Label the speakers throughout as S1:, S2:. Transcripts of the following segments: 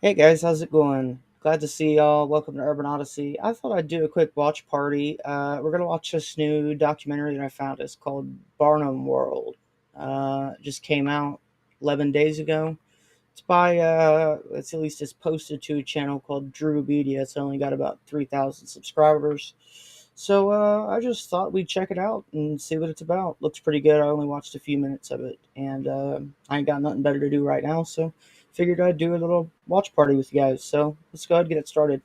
S1: Hey guys, how's it going? Glad to see y'all. Welcome to Urban Odyssey. I thought I'd do a quick watch party. We're gonna watch this new documentary that I found. It's called Barnum World. It just came out 11 days ago. It's at least it's posted to a channel called Drew Media. It's only got about 3,000 subscribers. So I just thought we'd check it out and see what it's about. Looks pretty good. I only watched a few minutes of it, and I ain't got nothing better to do right now, so figured I'd do a little watch party with you guys. So let's go ahead and get it started.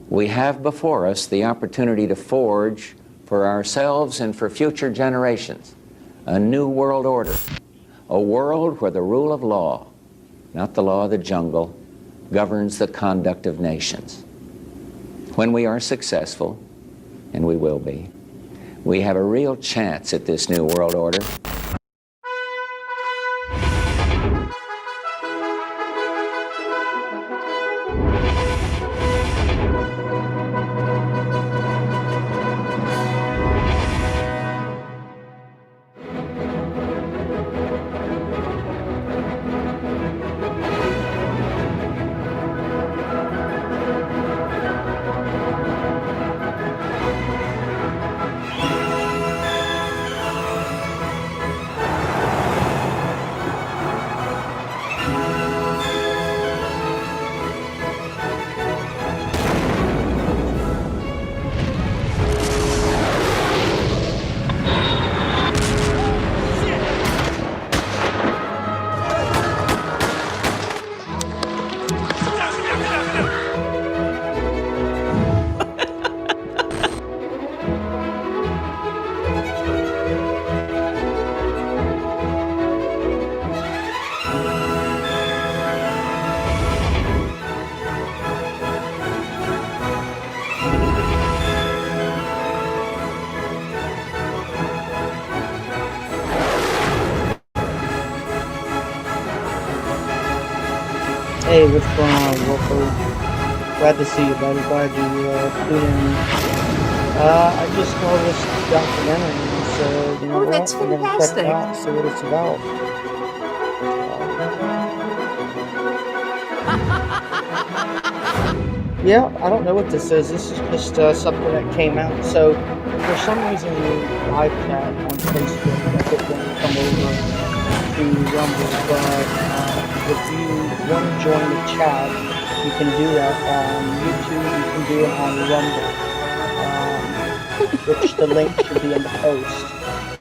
S2: We have before us the opportunity to forge for ourselves and for future generations a new world order, a world where the rule of law, not the law of the jungle, governs the conduct of nations. When we are successful, and we will be, we have a real chance at this new world order. Hey, what's going on, Wolfo? Glad to see you, buddy. Glad you tuned in. I just saw this documentary, so you know
S3: Oh,
S1: what?
S3: that's
S1: I'm gonna check it
S3: fantastic.
S1: out, see what it's about. Yeah, I don't know what this is. This is just something that came out. So, for some reason, live chat on Facebook, I didn't come over to Rumble, but if you want to join the chat, you can do that on YouTube. You can do it on Rumble, which the link should be in the post,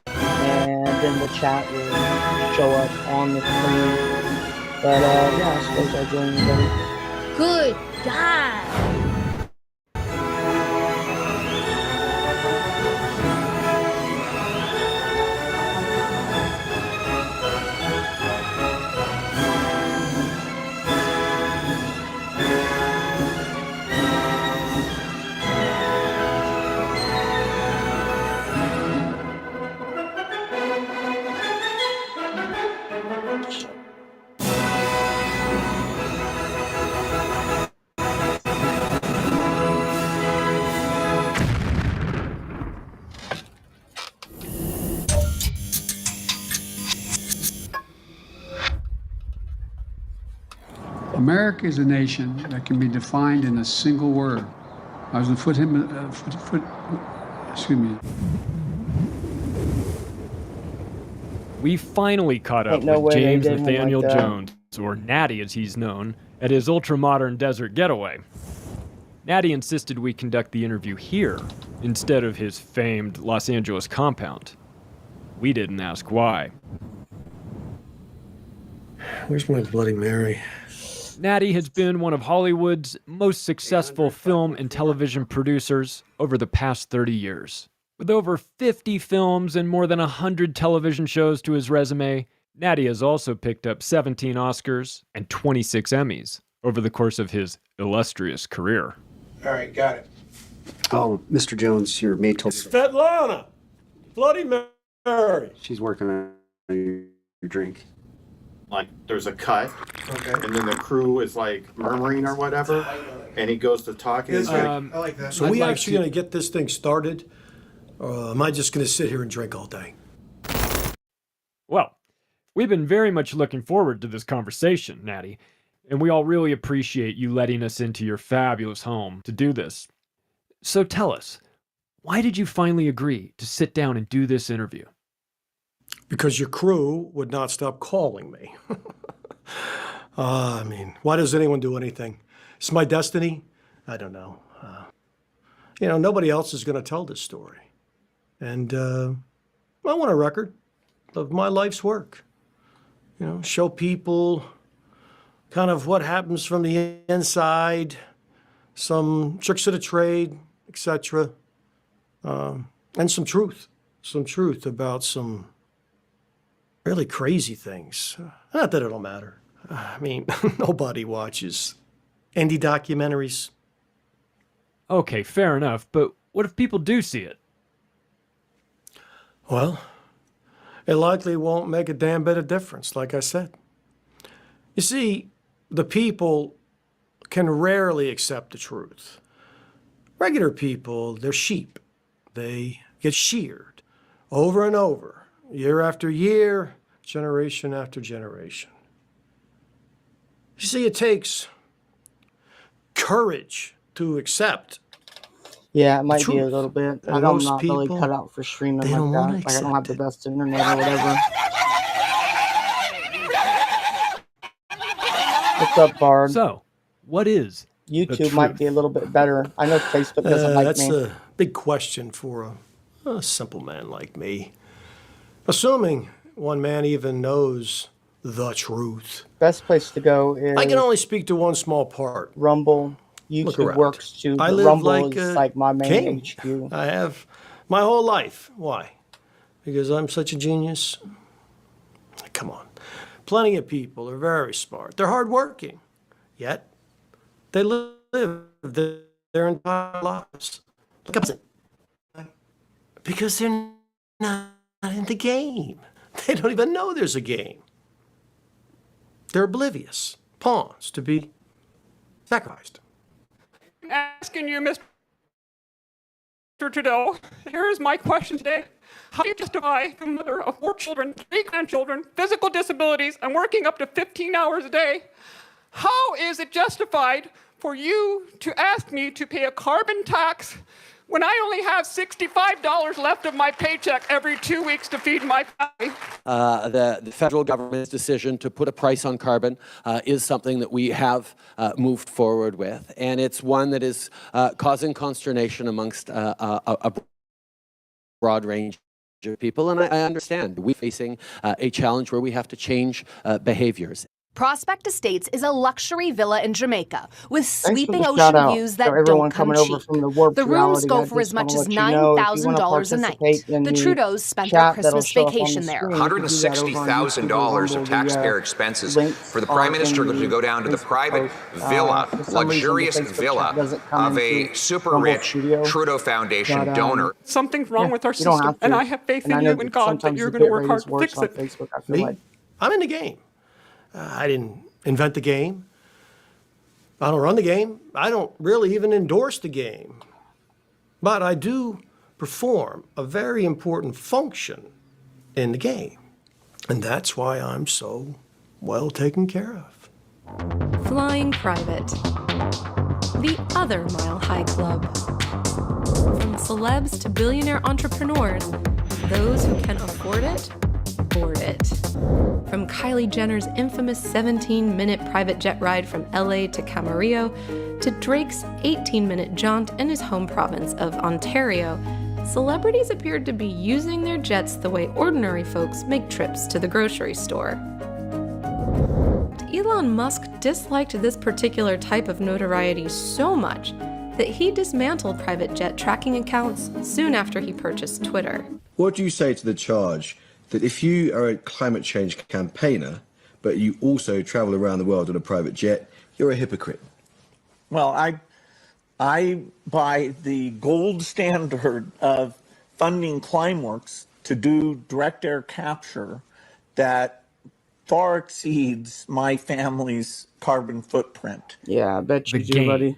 S1: and then the chat will show up on the screen. But yeah, I suppose I'll join you guys.
S3: Good God.
S4: America is a nation that can be defined in a single word. I was excuse me.
S5: We finally caught up
S1: Ain't no
S5: with
S1: way they
S5: James
S1: did him like
S5: Nathaniel
S1: that.
S5: Jones, or Natty as he's known, at his ultra-modern desert getaway. Natty insisted we conduct the interview here, instead of his famed Los Angeles compound. We didn't ask why.
S6: Where's my Bloody Mary?
S5: Natty has been one of Hollywood's most successful film and television producers over the past 30 years. With over 50 films and more than 100 television shows to his resume, Natty has also picked up 17 Oscars and 26 Emmys over the course of his illustrious career.
S6: All right, got it.
S7: Oh, Mr. Jones, your maid told me.
S6: Svetlana! Bloody Mary!
S7: She's working on your drink.
S8: Like, there's a cut,
S6: Okay.
S8: and then the crew is like murmuring or whatever, and he goes to talk, and he's like,
S6: I like that.
S9: So we actually going to get this thing started, or am I just going to sit here and drink all day?
S5: Well, we've been very much looking forward to this conversation, Natty, and we all really appreciate you letting us into your fabulous home to do this. So tell us, why did you finally agree to sit down and do this interview?
S9: Because your crew would not stop calling me. I mean, why does anyone do anything? It's my destiny? I don't know. Nobody else is going to tell this story. And I want a record of my life's work. Show people kind of what happens from the inside, some tricks of the trade, etc. And some truth about some really crazy things. Not that it'll matter. I mean, nobody watches indie documentaries.
S5: Okay, fair enough, but what if people do see it?
S9: Well, it likely won't make a damn bit of difference, like I said. You see, the people can rarely accept the truth. Regular people, they're sheep. They get sheared over and over, year after year, generation after generation. You see, it takes courage to accept.
S1: Yeah, it might be
S9: truth.
S1: a little bit.
S9: And
S1: I'm
S9: most
S1: not really
S9: people,
S1: cut out for streaming
S9: they
S1: like
S9: don't wanna
S1: that. Like, I don't have
S9: accept
S1: the
S9: it.
S1: best internet or whatever. What's up, Bard?
S5: So, what is
S1: YouTube might be a little bit better. I know Facebook doesn't like
S9: That's
S1: me.
S9: a big question for a simple man like me. Assuming one man even knows the truth.
S1: Best place to go is
S9: I can only speak to one small part.
S1: Rumble.
S9: Look
S1: YouTube
S9: around.
S1: works too,
S9: I
S1: but
S9: live
S1: Rumble
S9: like
S1: is
S9: a
S1: like my main
S9: king.
S1: HQ.
S9: I have my whole life. Why? Because I'm such a genius? Come on. Plenty of people are very smart. They're hardworking. Yet, they live their entire lives like a peasant. Because they're not in the game. They don't even know there's a game. They're oblivious. Pawns to be sacrificed.
S10: Asking you, Mr. Trudeau, here is my question today. How do you justify the mother of 4 children, 3 grandchildren, physical disabilities, and working up to 15 hours a day? How is it justified for you to ask me to pay a carbon tax when I only have $65 left of my paycheck every 2 weeks to feed my family?
S11: The federal government's decision to put a price on carbon is something that we have moved forward with, and it's one that is causing consternation amongst a broad range of people, and I understand we're facing a challenge where we have to change behaviors.
S12: Prospect Estates is a luxury villa in Jamaica with
S1: Thanks for
S12: sweeping
S1: the
S12: ocean
S1: shout-out.
S12: views
S1: So
S12: that
S1: everyone
S12: don't come
S1: coming over
S12: cheap.
S1: from the Warped
S12: The rooms
S1: Reality,
S12: go
S1: I
S12: for as
S1: just
S12: much
S1: wanna
S12: as
S1: let you know, if you wanna
S12: $9,000 a night.
S1: participate in
S12: The
S1: the
S12: Trudeaus spent their
S1: chat that'll
S12: Christmas
S1: show up on the
S12: vacation there.
S1: screen, you can do that over on YouTube or
S13: $160,000 of
S1: Rumble.
S13: taxpayer
S1: The
S13: expenses
S1: links
S13: for the
S1: are
S13: Prime Minister
S1: in
S13: to go down to the
S1: Facebook
S13: private
S1: post.
S13: villa,
S1: For some reason, the
S13: luxurious
S1: Facebook
S13: villa
S1: chat doesn't come
S13: of a
S1: into
S13: super
S1: Rumble
S13: rich
S1: Studio.
S13: Trudeau Foundation
S1: But,
S13: donor.
S10: Something's wrong with our
S1: you don't
S10: system,
S1: have to.
S10: and I have faith
S1: And
S10: in
S1: I know
S10: you
S1: that
S10: and God that
S1: sometimes
S10: you're
S1: the
S10: going to
S1: bit
S10: work hard
S1: ratings
S10: to
S1: works
S10: fix
S1: on
S10: it.
S1: Facebook, I feel
S9: Me?
S1: like.
S9: I'm in the game. I didn't invent the game. I don't run the game. I don't really even endorse the game. But I do perform a very important function in the game. And that's why I'm so well taken care of.
S14: Flying Private. The other Mile High Club. From celebs to billionaire entrepreneurs, those who can afford it, board it. From Kylie Jenner's infamous 17-minute private jet ride from LA to Camarillo, to Drake's 18-minute jaunt in his home province of Ontario, celebrities appeared to be using their jets the way ordinary folks make trips to the grocery store. To Elon Musk disliked this particular type of notoriety so much that he dismantled private jet tracking accounts soon after he purchased Twitter.
S13: What do you say to the charge that if you are a climate change campaigner, but you also travel around the world on a private jet, you're a hypocrite?
S15: Well, I by the gold standard of funding Climeworks to do direct air capture that far exceeds my family's carbon footprint.
S1: Yeah, I bet you
S5: The
S1: do,
S5: game.
S1: buddy.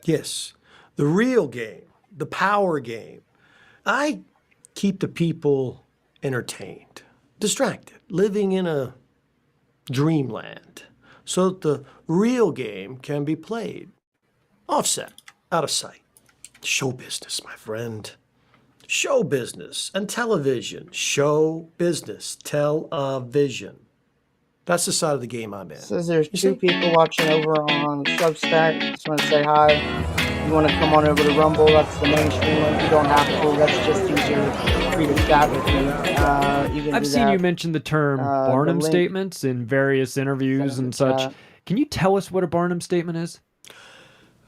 S9: Yes, the real game, the power game. I keep the people entertained, distracted, living in a dreamland, so that the real game can be played. Offset, out of sight. Show business, my friend. Show business and television. Show business, television. That's the side of the game I'm in.
S1: Says there's two people watching over on Substack. Just want to say hi. You want to come on over to Rumble? That's the main stream. You don't have to. That's just easier for you to chat with me. You can
S5: I've
S1: do
S5: seen
S1: that.
S5: you mention the term
S1: The
S5: Barnum
S1: link-
S5: statements in various interviews and such. Can you tell us what a Barnum statement is?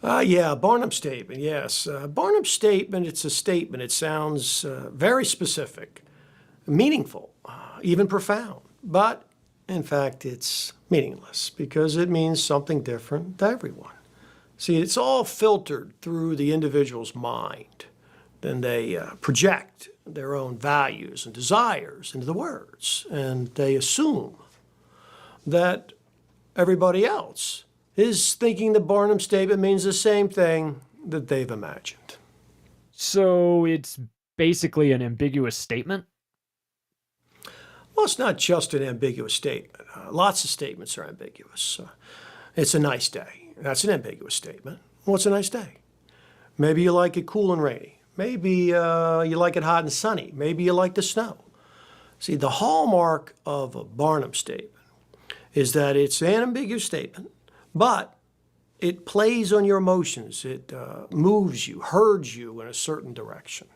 S9: Yeah, Barnum statement, yes. Barnum statement, it's a statement. It sounds very specific, meaningful, even profound. But, in fact, it's meaningless because it means something different to everyone. See, it's all filtered through the individual's mind. Then they project their own values and desires into the words, and they assume that everybody else is thinking the Barnum statement means the same thing that they've imagined.
S5: So it's basically an ambiguous statement?
S9: Well, it's not just an ambiguous statement. Lots of statements are ambiguous. It's a nice day. That's an ambiguous statement. What's a nice day? Maybe you like it cool and rainy. Maybe you like it hot and sunny. Maybe you like the snow. See, the hallmark of a Barnum statement is that it's an ambiguous statement, but it plays on your emotions. It moves you, herds you in a certain direction.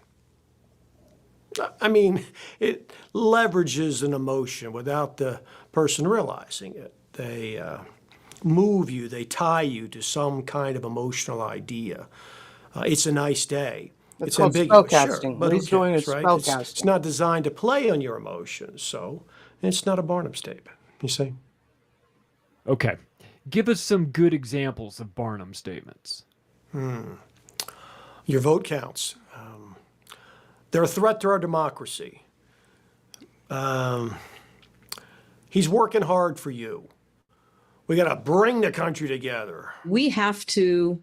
S9: I mean, it leverages an emotion without the person realizing it. They move you, they tie you to some kind of emotional idea. It's a nice day.
S1: It's
S9: It's
S1: called
S9: ambiguous,
S1: spellcasting.
S9: sure,
S1: What
S9: but who
S1: he's doing
S9: cares,
S1: is
S9: right?
S1: spellcasting.
S9: It's not designed to play on your emotions, so it's not a Barnum statement, you see?
S5: Okay. Give us some good examples of Barnum statements.
S9: Your vote counts. They're a threat to our democracy. He's working hard for you. We got to bring the country together.
S16: We have to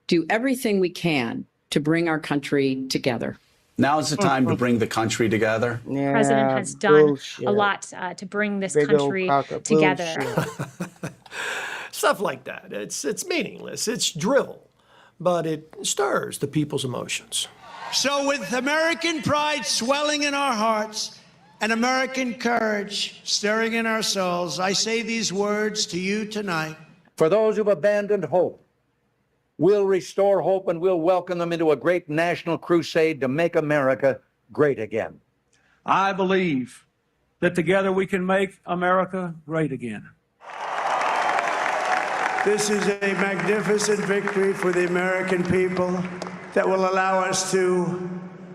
S16: do everything we can to bring our country together.
S17: Now is the time to bring the country together.
S1: Yeah,
S3: President has done
S1: bullshit.
S3: a lot to bring this
S1: Big old
S3: country
S1: crock of
S3: together.
S1: bullshit.
S9: Stuff like that. It's meaningless. It's drivel, but it stirs the people's emotions.
S18: So with American pride swelling in our hearts and American courage stirring in our souls, I say these words to you tonight.
S19: For those who've abandoned hope, we'll restore hope and we'll welcome them into a great national crusade to make America great again.
S20: I believe that together we can make America great again.
S18: This is a magnificent victory for the American people that will allow us to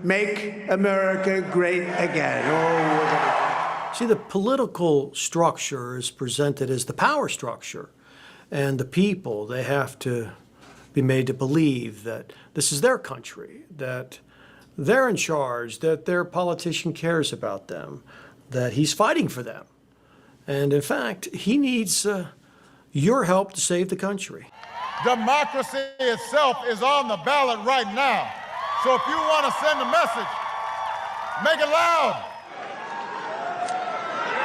S18: make America great again. Oh,
S9: See, the political structure is presented as the power structure, and the people, they have to be made to believe that this is their country, that they're in charge, that their politician cares about them, that he's fighting for them. And in fact, he needs your help to save the country.
S21: Democracy itself is on the ballot right now. So if you want to send a message, make it loud.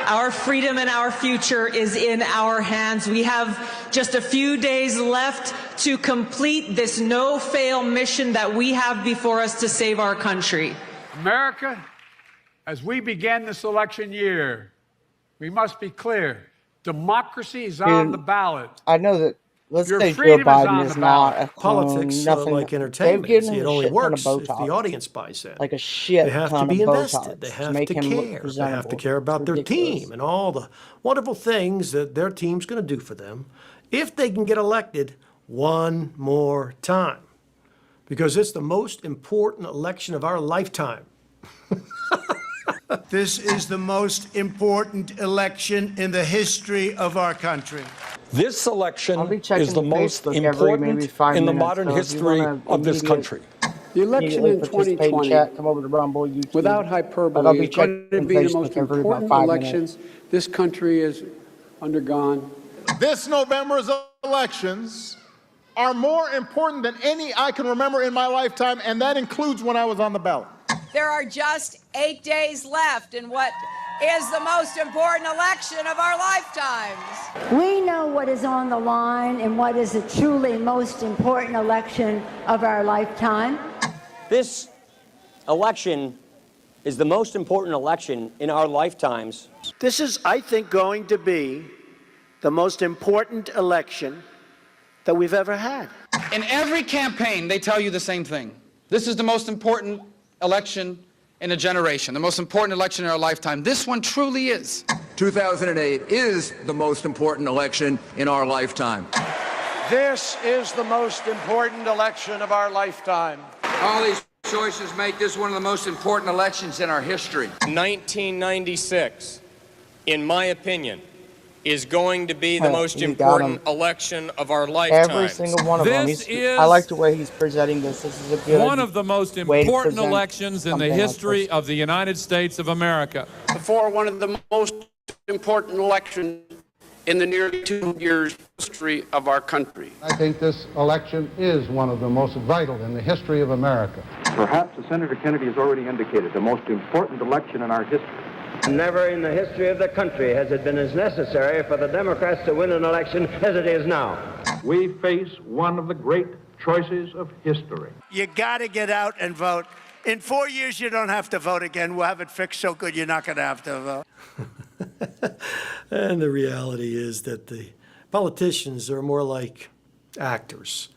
S22: Our freedom and our future is in our hands. We have just a few days left to complete this no-fail mission that we have before us to save our country.
S20: America, as we begin this election year, we must be clear. Democracy is on the ballot.
S1: I know that Let's
S5: Your
S1: say Joe
S5: freedom is
S1: Biden
S5: on
S1: is
S5: the
S1: not
S5: ballot.
S1: a clone.
S9: Politics,
S1: Nothing.
S9: like
S1: They've
S9: entertainment,
S1: given
S9: see,
S1: him
S9: it
S1: a
S9: only
S1: shit ton of
S9: works if the
S1: Botox.
S9: audience buys in.
S1: Like a shit
S9: They have to
S1: ton
S9: be
S1: of
S9: invested.
S1: Botox
S9: They
S1: to
S9: have
S1: make
S9: to
S1: him look
S9: care. They
S1: presentable.
S9: have to care
S1: It's
S9: about their
S1: ridiculous.
S9: team and all the wonderful things that their team's going to do for them if they can get elected one more time. Because it's the most important election of our lifetime.
S18: This is the most important election in the history of our country.
S2: This election
S1: I'll be checking
S2: is the most
S1: Facebook every maybe
S2: important
S1: 5
S2: in the
S1: minutes,
S2: modern
S1: so if you
S2: history
S1: wanna
S2: of this
S1: immediate-
S2: country.
S4: The election
S1: immediately
S4: in
S1: participate in
S4: 2020,
S1: chat, come over to Rumble, YouTube.
S4: without
S1: But I'll
S4: hyperbole,
S1: be
S4: is going to
S1: checking
S4: be the
S1: Facebook
S4: most
S1: every about
S4: important
S1: 5
S4: elections this country has undergone.
S21: This November's elections are more important than any I can remember in my lifetime, and that includes when I was on the ballot.
S23: There are just 8 days left in what is the most important election of our lifetimes.
S24: We know what is on the line and what is the truly most important election of our lifetime.
S25: This election is the most important election in our lifetimes.
S18: This is, I think, going to be the most important election that we've ever had.
S26: In every campaign, they tell you the same thing. This is the most important election in a generation, the most important election in our lifetime. This one truly is.
S27: 2008 is the most important election in our lifetime.
S28: This is the most important election of our lifetime.
S29: All these choices make this one of the most important elections in our history.
S30: 1996, in my opinion, is going to be the most
S1: You got
S30: important
S1: him.
S30: election of our lifetimes.
S1: Every single one of them.
S31: This is
S1: I like the way he's presenting this. This is a good
S31: one of the most
S1: way to
S31: important
S1: present
S31: elections in the
S1: something like
S31: history
S1: this.
S31: of the United States of America.
S4: Before one of the most important elections in the nearly 2 years history of our country.
S32: I think this election is one of the most vital in the history of America.
S33: Perhaps, as Senator Kennedy has already indicated, the most important election in our history.
S34: Never in the history of the country has it been as necessary for the Democrats to win an election as it is now.
S33: We face one of the great choices of history.
S18: You got to get out and vote. In 4 years, you don't have to vote again. We'll have it fixed so good you're not going to have to vote.
S9: And the reality is that the politicians are more like actors.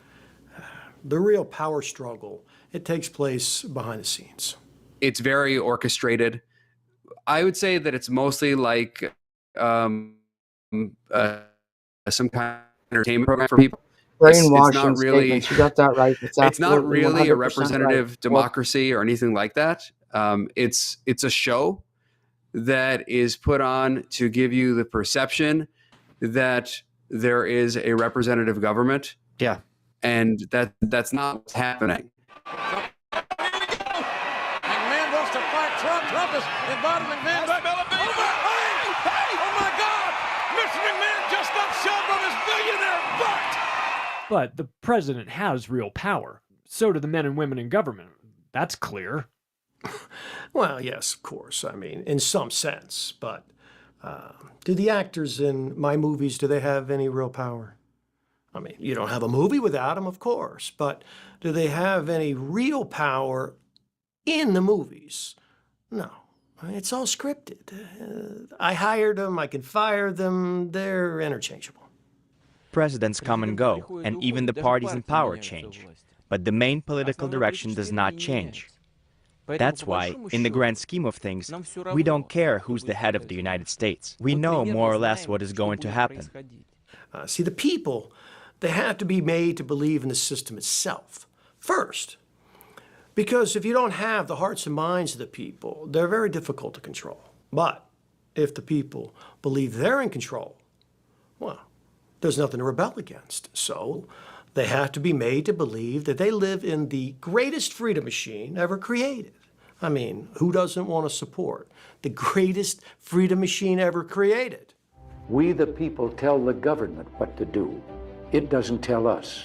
S9: The real power struggle, it takes place behind the scenes.
S35: It's very orchestrated. I would say that it's mostly like some kind of entertainment program for people.
S1: Brainwashing
S35: it's not really,
S1: statements. You got that right.
S35: It's not really a
S1: 100%
S35: representative
S1: right.
S35: democracy or anything like that. It's a show that is put on to give you the perception that there is a representative government.
S8: Yeah.
S35: And that's not what's happening.
S28: McMahon wants to fight Trump. Trump is inviting McMahon back. Hey! Oh my God! Mr. McMahon just got shoved on his billionaire butt!
S5: But the president has real power. So do the men and women in government. That's clear.
S9: Well, yes, of course. I mean, in some sense. But do the actors in my movies, do they have any real power? I mean, you don't have a movie without them, of course. But do they have any real power in the movies? No. I mean, it's all scripted. I hired them. I can fire them. They're interchangeable.
S36: Presidents come and go, and even the parties in power change. But the main political direction does not change. That's why, in the grand scheme of things, we don't care who's the head of the United States. We know more or less what is going to happen.
S9: See, the people, they have to be made to believe in the system itself first. Because if you don't have the hearts and minds of the people, they're very difficult to control. But if the people believe they're in control, well, there's nothing to rebel against. So they have to be made to believe that they live in the greatest freedom machine ever created. I mean, who doesn't want to support the greatest freedom machine ever created?
S19: We, the people, tell the government what to do. It doesn't tell us.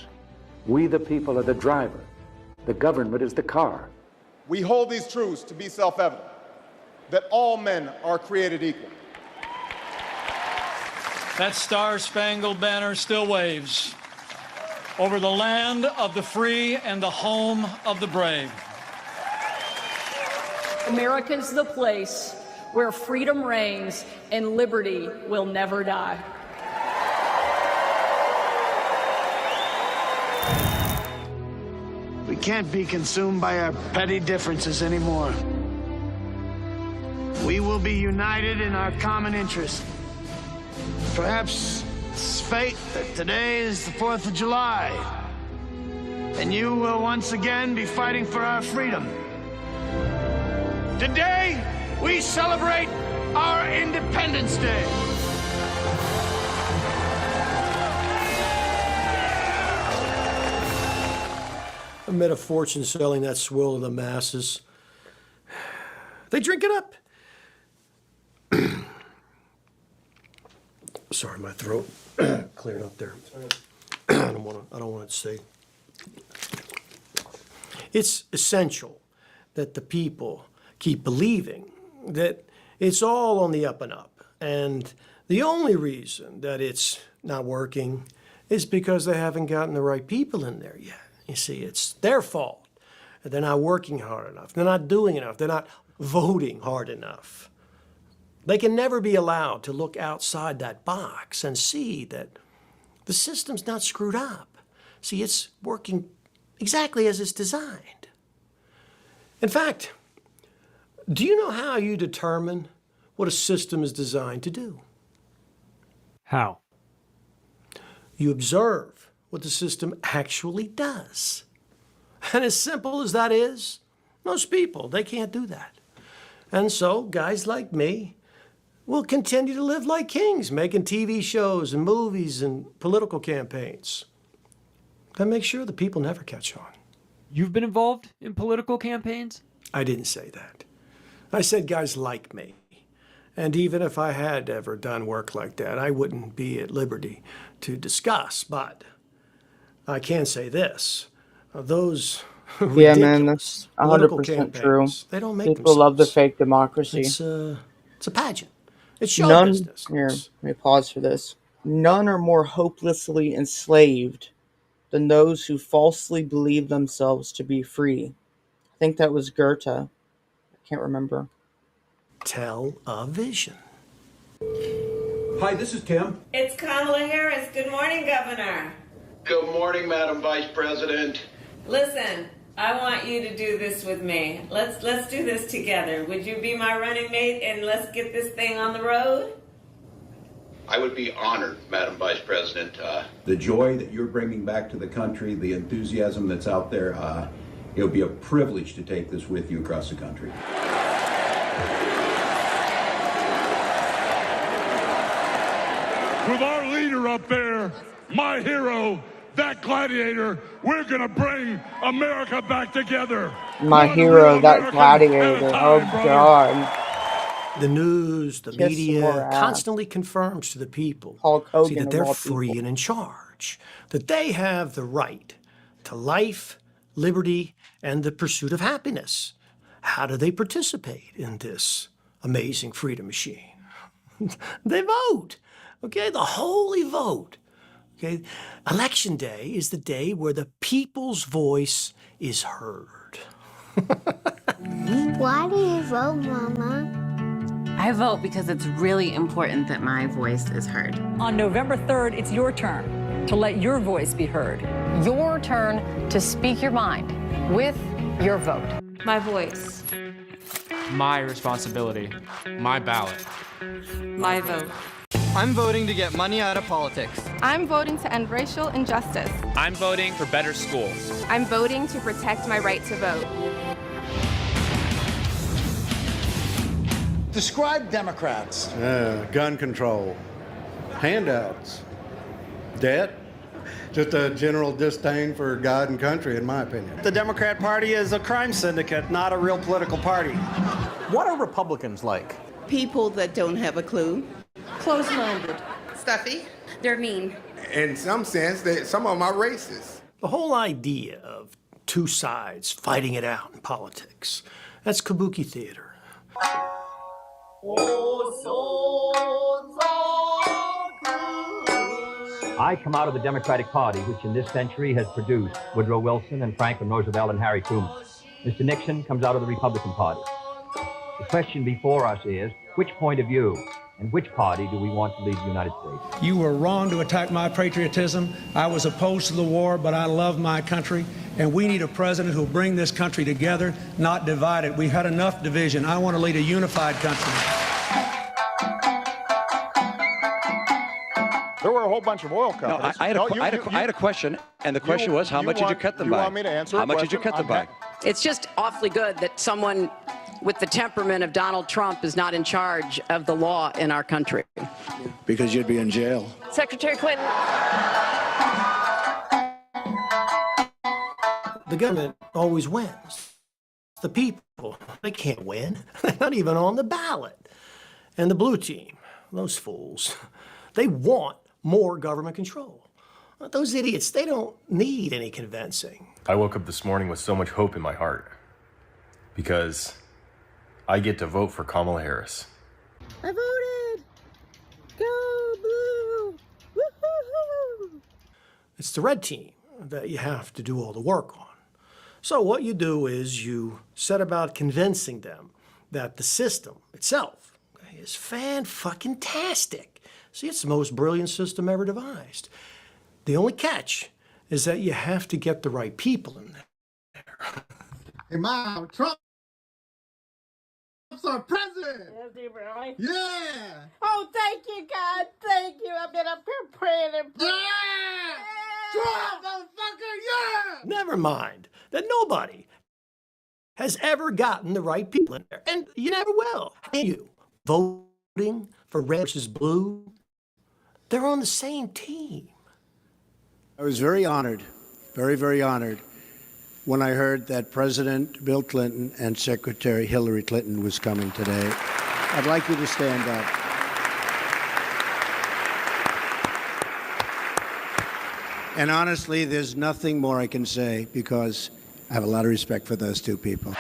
S19: We, the people, are the driver. The government is the car.
S21: We hold these truths to be self-evident, that all men are created equal.
S20: That star-spangled banner still waves over the land of the free and the home of the brave.
S23: America's the place where freedom reigns and liberty will never die.
S18: can't be consumed by our petty differences anymore. We will be united in our common interest. Perhaps it's fate that today is the 4th of July, and you will once again be fighting for our freedom. Today, we celebrate our Independence Day.
S9: I made a fortune selling that swill to the masses. They drink it up. Sorry, my throat cleared up there. I don't want to say. It's essential that the people keep believing that it's all on the up and up. And the only reason that it's not working is because they haven't gotten the right people in there yet. You see, it's their fault. They're not working hard enough. They're not doing enough. They're not voting hard enough. They can never be allowed to look outside that box and see that the system's not screwed up. See, it's working exactly as it's designed. In fact, do you know how you determine what a system is designed to do?
S5: How?
S9: You observe what the system actually does. And as simple as that is, most people, they can't do that. And so guys like me will continue to live like kings, making TV shows and movies and political campaigns. That makes sure the people never catch on.
S5: You've been involved in political campaigns?
S9: I didn't say that. I said guys like me. And even if I had ever done work like that, I wouldn't be at liberty to discuss. But I can say this. Those
S1: Yeah, man, that's 100% true.
S9: They don't make
S1: People love the
S9: themselves.
S1: fake democracy.
S9: It's a pageant. It's show
S1: None,
S9: business.
S1: here, let me pause for this. None are more hopelessly enslaved than those who falsely believe themselves to be free. I think that was Goethe. I can't remember.
S9: Television.
S2: Hi, this is Tim.
S3: It's Kamala Harris. Good morning, Governor.
S2: Good morning, Madam Vice President.
S3: Listen, I want you to do this with me. Let's do this together. Would you be my running mate and let's get this thing on the road?
S2: I would be honored, Madam Vice President. The joy that you're bringing back to the country, the enthusiasm that's out there, it would be a privilege to take this with you across the country.
S31: With our leader up there, my hero, that gladiator, we're gonna bring America back together.
S1: My
S31: One
S1: hero,
S31: real
S1: that
S31: American
S1: gladiator.
S31: at a
S1: Oh,
S31: time, brother.
S1: God.
S9: The news, the
S1: Kiss some more
S9: media
S1: ass.
S9: constantly confirms to the people
S1: Hulk Hogan
S9: that
S1: of
S9: they're
S1: all
S9: free
S1: people.
S9: and in charge, that they have the right to life, liberty, and the pursuit of happiness. How do they participate in this amazing freedom machine? They vote, okay? The holy vote, okay? Election day is the day where the people's voice is heard.
S6: Why do you vote, Mama?
S7: I vote because it's really important that my voice is heard.
S10: On November 3rd, it's your turn to let your voice be heard.
S11: Your turn to speak your mind with your vote.
S7: My voice.
S12: My responsibility. My ballot.
S7: My vote.
S13: I'm voting to get money out of politics.
S14: I'm voting to end racial injustice.
S30: I'm voting for better schools.
S14: I'm voting to protect my right to vote.
S15: Describe Democrats.
S32: Gun control, handouts, debt, just a general disdain for God and country, in my opinion.
S15: The Democrat Party is a crime syndicate, not a real political party.
S2: What are Republicans like?
S16: People that don't have a clue.
S14: Close-minded.
S16: Stuffy.
S14: They're mean.
S17: In some sense, some of them are racist.
S9: The whole idea of two sides fighting it out in politics, that's kabuki theater.
S22: I come out of the Democratic Party, which in this century has produced Woodrow Wilson and Franklin Roosevelt and Harry Truman. Mr. Nixon comes out of the Republican Party. The question before us is, which point of view And which party do we want to lead the United States?
S4: You were wrong to attack my patriotism. I was opposed to the war, but I love my country. And we need a president who will bring this country together, not divide it. We've had enough division. I want to lead a unified country.
S8: There were a whole bunch of oil
S19: No,
S8: companies.
S19: I had a question, and the question was, how much did you cut them by?
S8: You want me to answer
S19: How
S8: a
S19: much did you
S8: question?
S19: cut them by?
S20: It's just awfully good that someone with the temperament of Donald Trump is not in charge of the law in our country.
S18: Because you'd be in jail.
S11: Secretary Clinton.
S9: The government always wins. The people, they can't win. They're not even on the ballot. And the blue team, those fools, they want more government control. Those idiots, they don't need any convincing.
S21: I woke up this morning with so much hope in my heart because I get to vote for Kamala Harris.
S6: I voted! Go blue! Woo-hoo-hoo!
S9: It's the red team that you have to do all the work on. So what you do is you set about convincing them that the system itself is fan-fucking-tastic. See, it's the most brilliant system ever devised. The only catch is that you have to get the right people in there.
S17: Hey, Mom, Trump's our president.
S6: Is he really?
S17: Yeah.
S6: Oh, thank you, God. Thank you. I've been up here praying and praying.
S17: Yeah! Trump, motherfucker, yeah!
S9: Never mind that nobody has ever gotten the right people in there. And you never will. And you voting for red versus blue, they're on the same team.
S32: I was very honored, very, very honored, when I heard that President Bill Clinton and Secretary Hillary Clinton was coming today. I'd like you to stand up. And honestly, there's nothing more I can say because I have a lot of respect for those two people.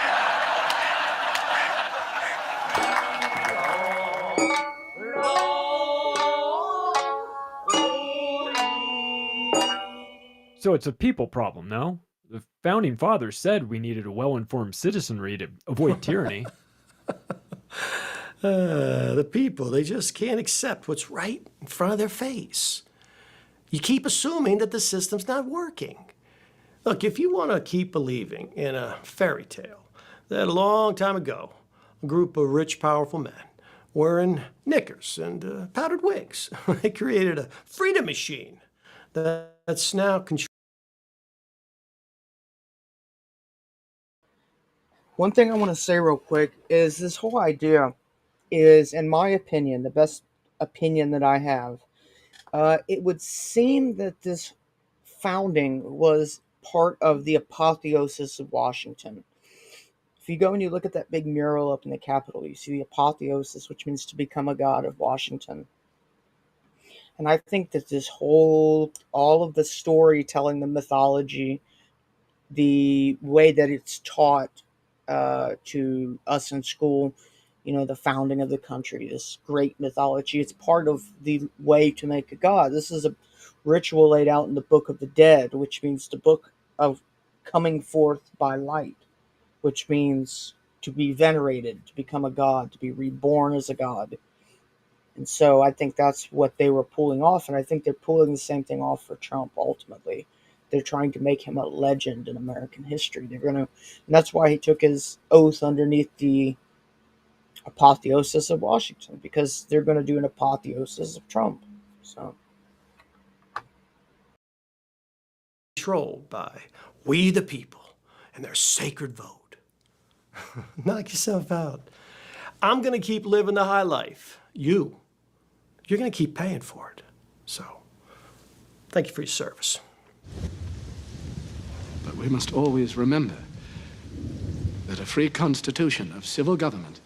S5: So it's a people problem, no? The founding fathers said we needed a well-informed citizenry to avoid tyranny.
S9: The people, they just can't accept what's right in front of their face. You keep assuming that the system's not working. Look, if you want to keep believing in a fairy tale, that a long time ago, a group of rich, powerful men wearing knickers and powdered wigs, they created a freedom machine that's now controlled.
S1: One thing I want to say real quick is this whole idea is, in my opinion, the best opinion that I have. It would seem that this founding was part of the apotheosis of Washington. If you go and you look at that big mural up in the Capitol, you see the apotheosis, which means to become a god of Washington. And I think that this whole, all of the storytelling, the mythology, the way that it's taught to us in school, you know, the founding of the country, this great mythology, it's part of the way to make a god. This is a ritual laid out in the Book of the Dead, which means the book of coming forth by light, which means to be venerated, to become a god, to be reborn as a god. And so I think that's what they were pulling off, and I think they're pulling the same thing off for Trump ultimately. They're trying to make him a legend in American history. And that's why he took his oath underneath the apotheosis of Washington, because they're going to do an apotheosis of Trump. So,
S9: controlled by we the people and their sacred vote. Knock yourself out. I'm going to keep living the high life. You're going to keep paying for it. So, thank you for your service.
S23: But we must always remember that a free constitution of civil government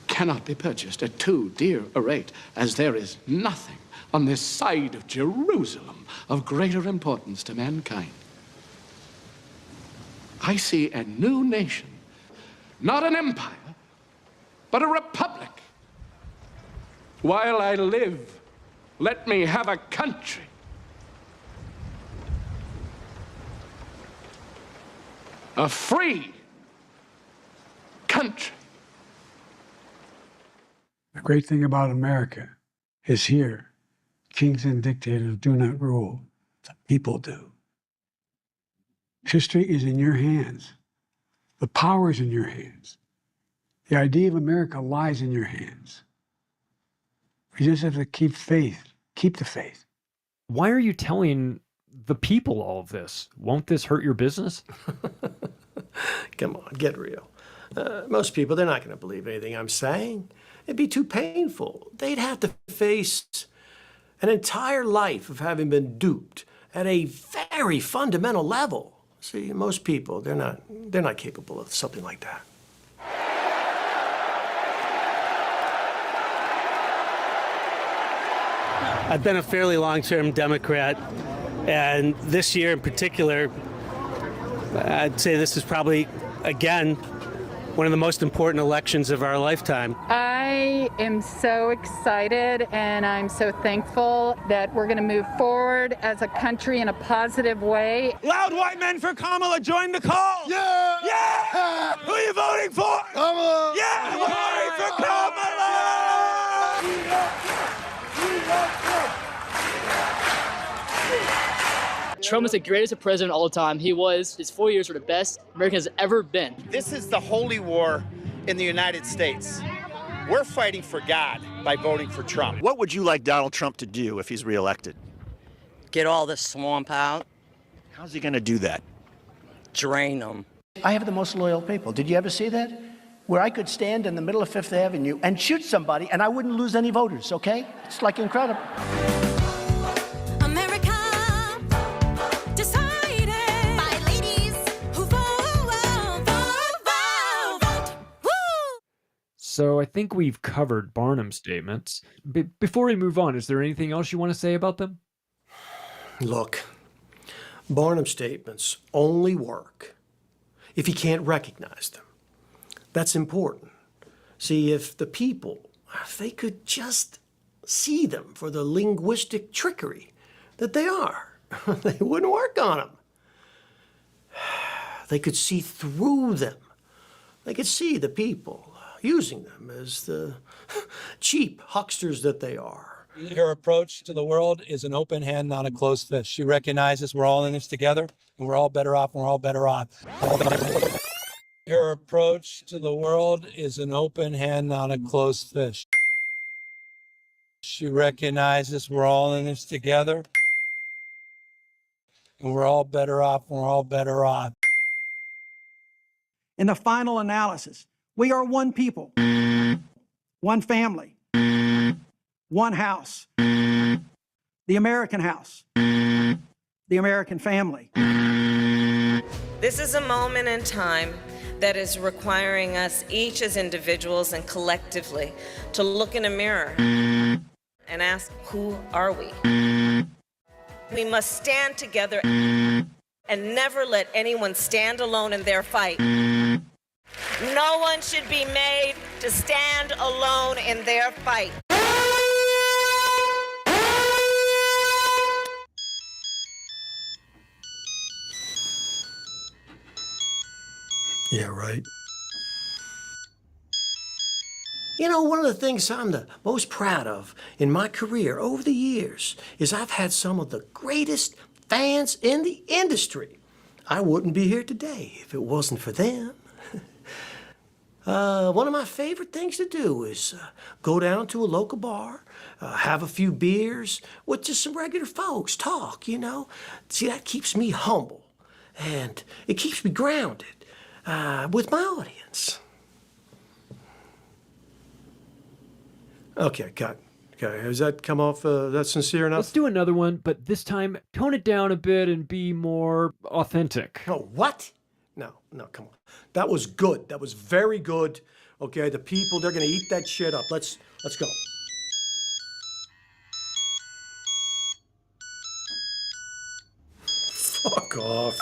S23: cannot be purchased at too dear a rate, as there is nothing on this side of Jerusalem of greater importance to mankind. I see a new nation, not an empire, but a republic. While I live, let me have a country. A free country.
S3: The great thing about America is here, kings and dictators do not rule, the people do. History is in your hands. The power is in your hands. The idea of America lies in your hands. We just have to keep faith, keep the faith.
S5: Why are you telling the people all of this? Won't this hurt your business?
S9: Come on, get real. Most people, they're not going to believe anything I'm saying. It'd be too painful. They'd have to face an entire life of having been duped at a very fundamental level. See, most people, they're not capable of something like that.
S15: I've been a fairly long-term Democrat, and this year in particular, I'd say this is probably, again, one of the most important elections of our lifetime.
S7: I am so excited and I'm so thankful that we're going to move forward as a country in a positive way.
S8: Loud white men for Kamala, join the call! Yeah! Yeah! Who are you voting for? Kamala! Yeah! We're voting for Kamala!
S10: Trump is the greatest president of all time. His 4 years were the best America has ever been.
S12: This is the holy war in the United States. We're fighting for God by voting for Trump.
S24: What would you like Donald Trump to do if he's reelected?
S25: Get all the swamp out.
S24: How's he going to do that?
S25: Drain them.
S26: I have the most loyal people. Did you ever see that? Where I could stand in the middle of Fifth Avenue and shoot somebody and I wouldn't lose any voters, okay? It's like incredible.
S5: So I think we've covered Barnum's statements. Before we move on, is there anything else you want to say about them?
S9: Look, Barnum's statements only work if you can't recognize them. That's important. See, if the people, if they could just see them for the linguistic trickery that they are, they wouldn't work on them. They could see through them. They could see the people using them as the cheap hucksters that they are.
S22: Her approach to the world is an open hand, not a closed fist. She recognizes we're all in this together, and we're all better off, and we're all better off. Her approach to the world is an open hand, not a closed fist. She recognizes we're all in this together, and we're all better off, and we're all better off.
S27: In the final analysis, we are one people, one family, one house, the American house, the American family.
S28: This is a moment in time that is requiring us each as individuals and collectively to look in a mirror and ask, who are we? We must stand together and never let anyone stand alone in their fight. No one should be made to stand alone in their fight.
S9: Yeah, right. You know, one of the things I'm the most proud of in my career over the years is I've had some of the greatest fans in the industry. I wouldn't be here today if it wasn't for them. One of my favorite things to do is go down to a local bar, have a few beers with just some regular folks, talk, you know. See, that keeps me humble, and it keeps me grounded with my audience. Okay, cut. Okay, has that come off that sincere enough?
S5: Let's do another one, but this time tone it down a bit and be more authentic.
S9: Oh, what? No, come on. That was good. That was very good. Okay, the people, they're gonna eat that shit up. Let's go. Fuck off.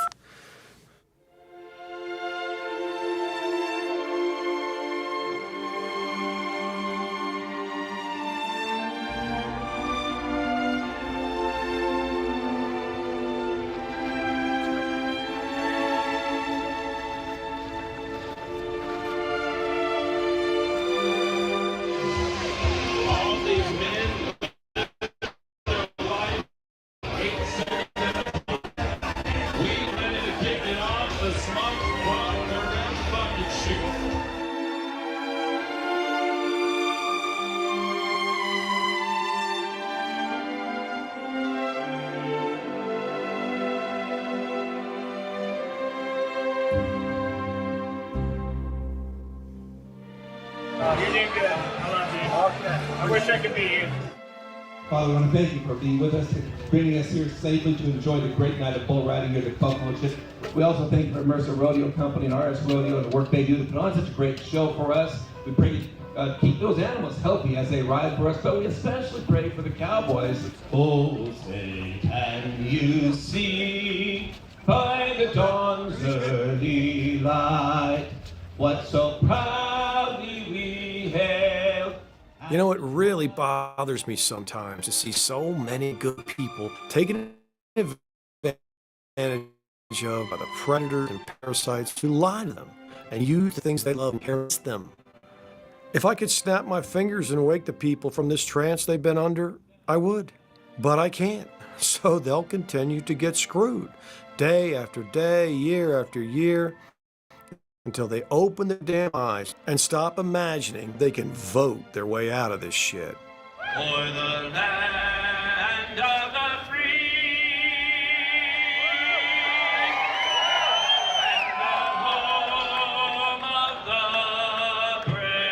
S2: being good. I love you. Okay. I wish I could be you.
S4: Father, I want to thank you for being with us, bringing us here safely to enjoy the great night of bull riding here at the Buffalo Chip. We also thank you for Mercer Rodeo Company and RS Rodeo and the work they do to put on such a great show for us. We pray to keep those animals healthy as they ride for us, but we especially pray for the cowboys. Oh, say, can you see by the dawn's early light what so proudly we hailed?
S9: You know, it really bothers me sometimes to see so many good people taken advantage of by the predators and parasites who lie to them and use the things they love and harass them. If I could snap my fingers and wake the people from this trance they've been under, I would. But I can't. So they'll continue to get screwed day after day, year after year, until they open their damn eyes and stop imagining they can vote their way out of this shit.
S2: For the land of the free and the home of the brave.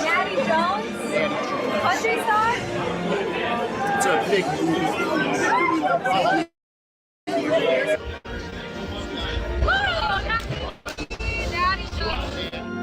S11: Natty Jones? Country star?
S24: It's a big movie.
S11: Natty Jones.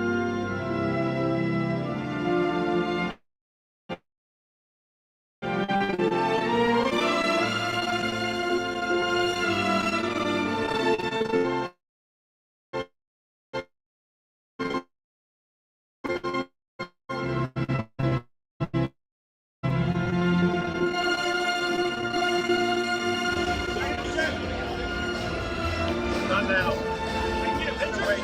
S2: Not now. We can get a picture right.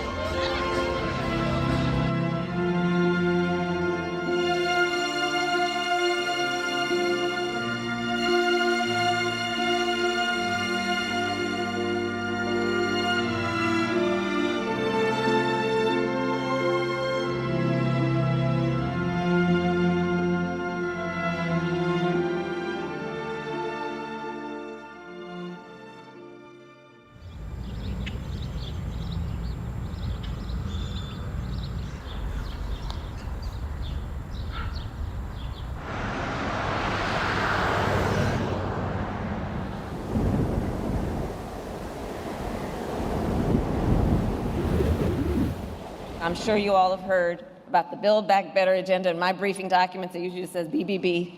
S28: I'm sure you all have heard about the Build Back Better agenda. In my briefing documents, it usually says BBB.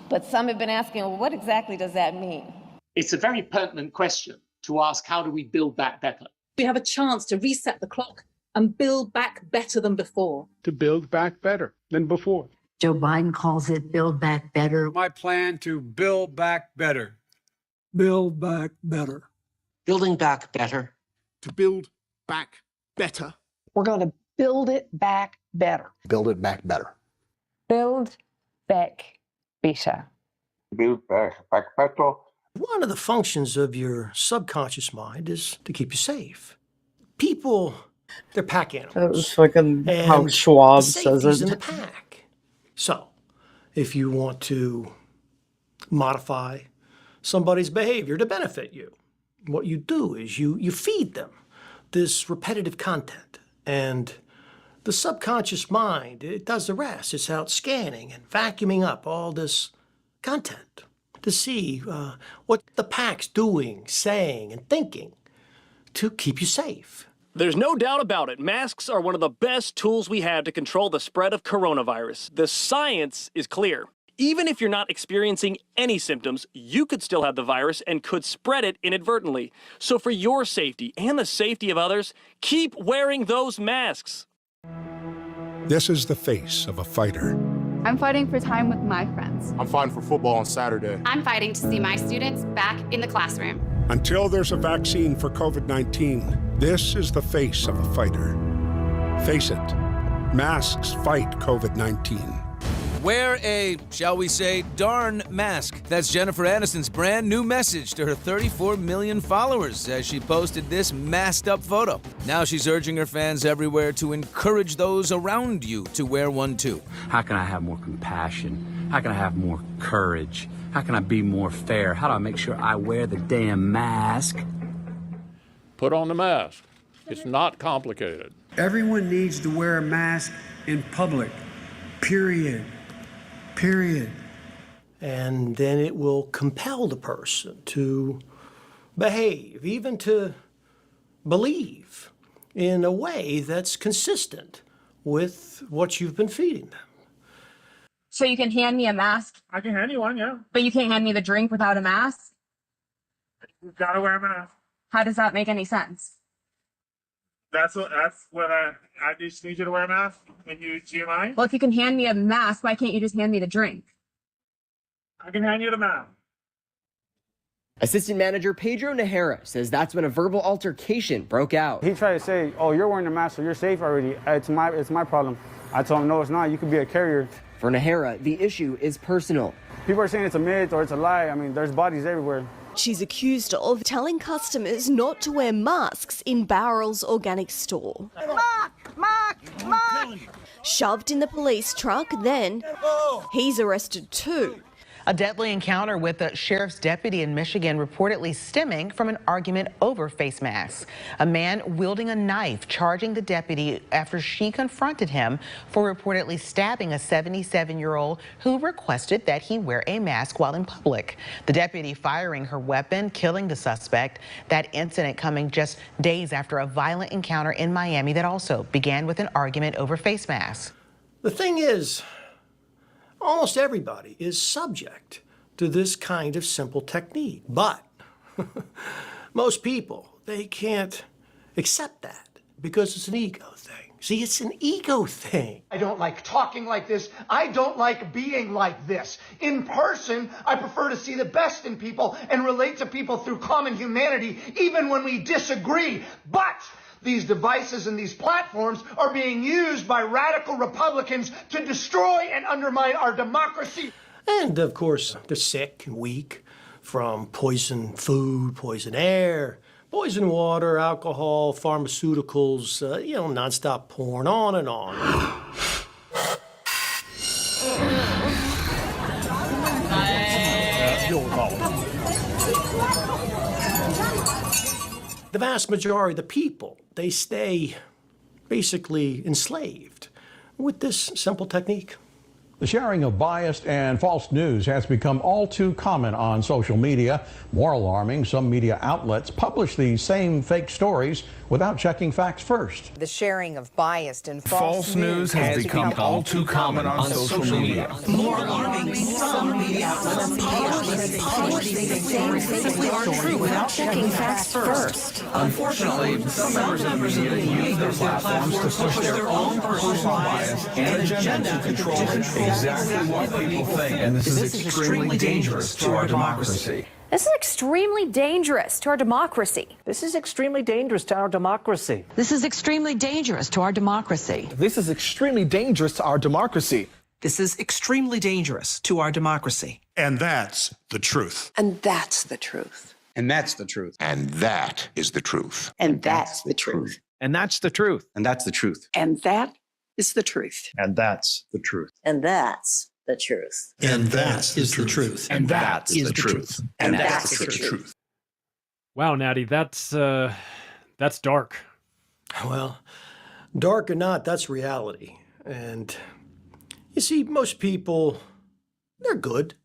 S28: But some have been asking, well, what exactly does that mean?
S23: It's a very pertinent question to ask, how do we build back better?
S13: We have a chance to reset the clock and build back better than before.
S3: To build back better than before.
S14: Joe Biden calls it Build Back Better.
S3: My plan to build back better.
S27: Build back better.
S25: Building back better.
S4: To build back better.
S13: We're going to build it back better.
S32: Build it back better.
S13: Build back better.
S4: Build back better.
S9: One of the functions of your subconscious mind is to keep you safe. People, they're pack animals.
S1: It's like how
S9: And
S1: Schwab
S9: the
S1: says
S9: safety's in
S1: it.
S9: the pack. So, if you want to modify somebody's behavior to benefit you, what you do is you feed them this repetitive content. And the subconscious mind, it does the rest. It's out scanning and vacuuming up all this content to see what the pack's doing, saying, and thinking to keep you safe.
S16: There's no doubt about it. Masks are one of the best tools we have to control the spread of coronavirus. The science is clear. Even if you're not experiencing any symptoms, you could still have the virus and could spread it inadvertently. So for your safety and the safety of others, keep wearing those masks.
S18: This is the face of a fighter.
S19: I'm fighting for time with my friends.
S18: I'm fighting for football on Saturday.
S20: I'm fighting to see my students back in the classroom.
S18: Until there's a vaccine for COVID-19, this is the face of a fighter. Face it, masks fight COVID-19.
S6: Wear a, shall we say, darn mask. That's Jennifer Aniston's brand new message to her 34 million followers as she posted this masked up photo. Now she's urging her fans everywhere to encourage those around you to wear one too.
S7: How can I have more compassion? How can I have more courage? How can I be more fair? How do I make sure I wear the damn mask?
S8: Put on the mask. It's not complicated.
S10: Everyone needs to wear a mask in public, period. Period.
S9: And then it will compel the person to behave, even to believe in a way that's consistent with what you've been feeding them.
S15: So you can hand me a mask?
S17: I can hand you one, yeah.
S15: But you can't hand me the drink without a mask?
S17: You've got to wear a mask.
S15: How does that make any sense?
S17: That's what I just need you to wear a mask when you GMI.
S15: Well, if you can hand me a mask, why can't you just hand me the drink?
S17: I can hand you the mask.
S19: Assistant manager Pedro Najera says that's when a verbal altercation broke out.
S20: He tried to say, "Oh, you're wearing a mask, so you're safe already. It's my problem." I told him, "No, it's not. You could be a carrier."
S19: For Najera, the issue is personal.
S20: People are saying it's a myth or it's a lie. I mean, there's bodies everywhere.
S21: She's accused of telling customers not to wear masks in Bowrell's organic store.
S11: Mark!
S21: Shoved in the police truck, then he's arrested too.
S29: A deadly encounter with a sheriff's deputy in Michigan reportedly stemming from an argument over face masks. A man wielding a knife charging the deputy after she confronted him for reportedly stabbing a 77-year-old who requested that he wear a mask while in public. The deputy firing her weapon, killing the suspect. That incident coming just days after a violent encounter in Miami that also began with an argument over face masks.
S9: The thing is, almost everybody is subject to this kind of simple technique. But most people, they can't accept that because it's an ego thing. See, it's an ego thing.
S30: I don't like talking like this. I don't like being like this. In person, I prefer to see the best in people and relate to people through common humanity, even when we disagree. But these devices and these platforms are being used by radical Republicans to destroy and undermine our democracy.
S9: And of course, they're sick and weak from poison food, poison air, poison water, alcohol, pharmaceuticals, nonstop porn, on and on. The vast majority of the people, they stay basically enslaved with this simple technique.
S31: The sharing of biased and false news has become all too common on social media. More alarming, some media outlets publish these same fake stories without checking facts first.
S33: The sharing of biased and false
S34: news has become all too common on social media.
S33: More alarming, some media outlets publish these same fake stories true without checking facts first.
S34: Unfortunately, some members of the media use their platforms to push their own personal bias and agenda to control exactly what people think. And this is extremely dangerous to our democracy.
S11: This is extremely dangerous to our democracy.
S35: This is extremely dangerous to our democracy.
S14: This is extremely dangerous to our democracy.
S35: This is extremely dangerous to our democracy.
S36: This is extremely dangerous to our democracy.
S18: And that's the truth.
S33: And that's the truth.
S37: And that's the truth.
S18: And that is the truth.
S33: And that's the truth.
S35: And that's the truth.
S37: And that's the truth.
S33: And that is the truth.
S37: And that's the truth.
S33: And that's the truth.
S9: And that is the truth.
S37: And that is the truth.
S33: And that's the truth.
S5: Wow, Natty, that's dark.
S9: Well, dark or not, that's reality. And you see, most people, they're good,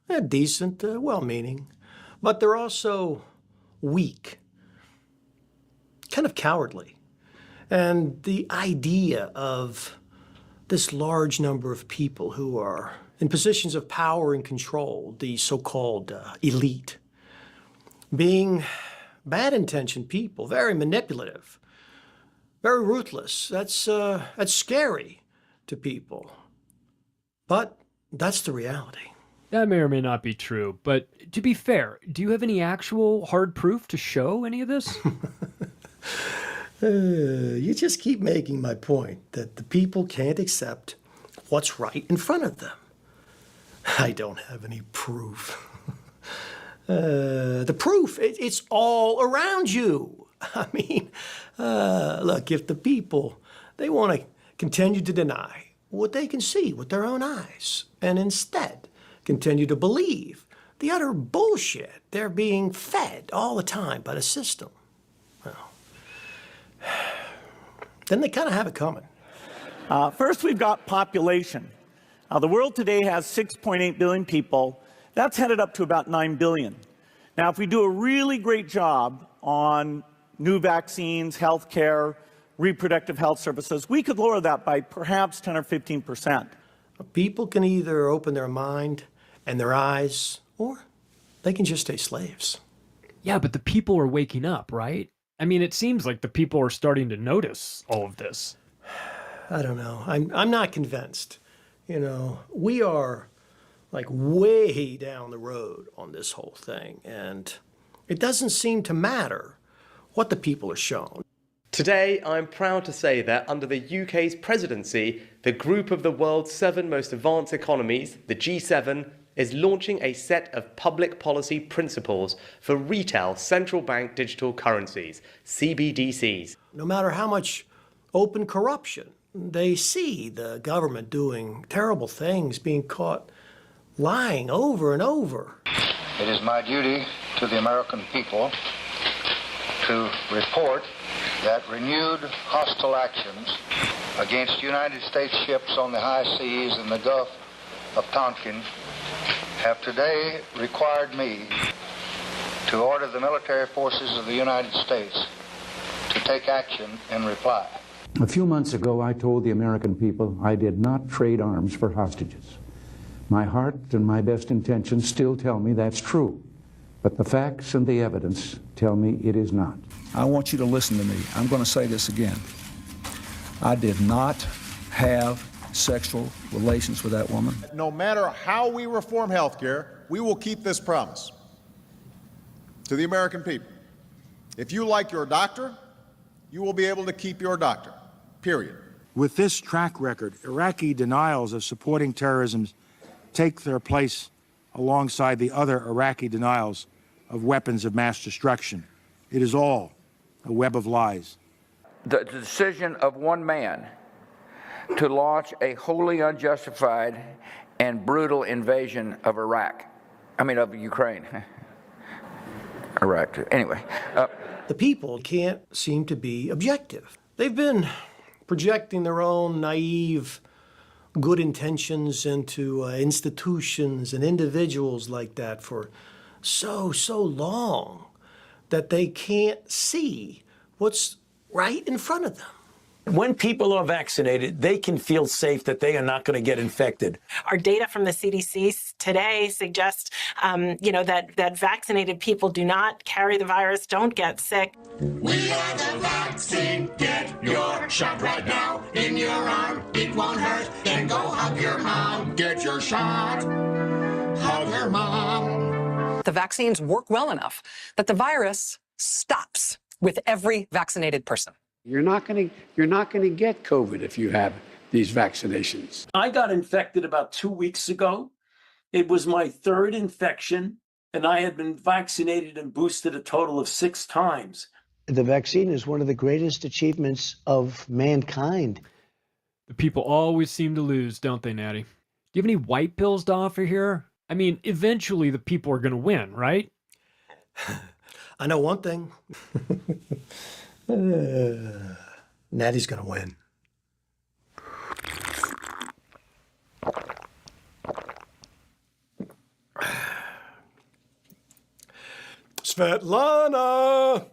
S9: they're decent, well-meaning, but they're also weak, kind of cowardly. And the idea of this large number of people who are in positions of power and control, the so-called elite, being bad-intentioned people, very manipulative, very ruthless. That's scary to people. But that's the reality.
S5: That may or may not be true, but to be fair, do you have any actual hard proof to show any of this?
S9: You just keep making my point that the people can't accept what's right in front of them. I don't have any proof. The proof, it's all around you. I mean, look, if the people, they want to continue to deny what they can see with their own eyes, and instead continue to believe the utter bullshit they're being fed all the time by the system, well, then they kind of have it coming.
S1: First, we've got population. The world today has 6.8 billion people. That's headed up to about 9 billion. Now, if we do a really great job on new vaccines, healthcare, reproductive health services, we could lower that by perhaps 10 or 15%.
S9: People can either open their mind and their eyes, or they can just stay slaves.
S5: Yeah, but the people are waking up, right? I mean, it seems like the people are starting to notice all of this.
S9: I don't know. I'm not convinced. You know, we are like way down the road on this whole thing, and it doesn't seem to matter what the people are shown.
S19: Today, I'm proud to say that under the UK's presidency, the group of the world's 7 most advanced economies, the G7, is launching a set of public policy principles for retail central bank digital currencies, CBDCs.
S9: No matter how much open corruption they see the government doing terrible things, being caught lying over and over.
S2: It is my duty to the American people to report that renewed hostile actions against United States ships on the high seas in the Gulf of Tonkin have today required me to order the military forces of the United States to take action in reply.
S3: A few months ago, I told the American people I did not trade arms for hostages. My heart and my best intentions still tell me that's true, but the facts and the evidence tell me it is not.
S4: I want you to listen to me. I'm going to say this again. I did not have sexual relations with that woman.
S6: No matter how we reform health care, we will keep this promise to the American people. If you like your doctor, you will be able to keep your doctor, period.
S7: With this track record, Iraqi denials of supporting terrorism take their place alongside the other Iraqi denials of weapons of mass destruction. It is all a web of lies.
S12: The decision of one man to launch a wholly unjustified and brutal invasion of of Ukraine. Iraq, anyway.
S9: The people can't seem to be objective. They've been projecting their own naive good intentions into institutions and individuals like that for so long that they can't see what's right in front of them.
S13: When people are vaccinated, they can feel safe that they are not going to get infected.
S16: Our data from the CDC today suggests, that vaccinated people do not carry the virus, don't get sick.
S34: We are the vaccine. Get your shot right now. In your arm, it won't hurt. Then go hug your mom. Get your shot. Hug your mom.
S22: The vaccines work well enough that the virus stops with every vaccinated person.
S23: You're not going to get COVID if you have these vaccinations.
S13: I got infected about 2 weeks ago. It was my 3rd infection, and I had been vaccinated and boosted a total of 6 times.
S24: The vaccine is one of the greatest achievements of mankind.
S5: The people always seem to lose, don't they, Natty? Do you have any white pills to offer here? I mean, eventually the people are going to win, right?
S9: I know one thing. Natty's gonna win. Svetlana!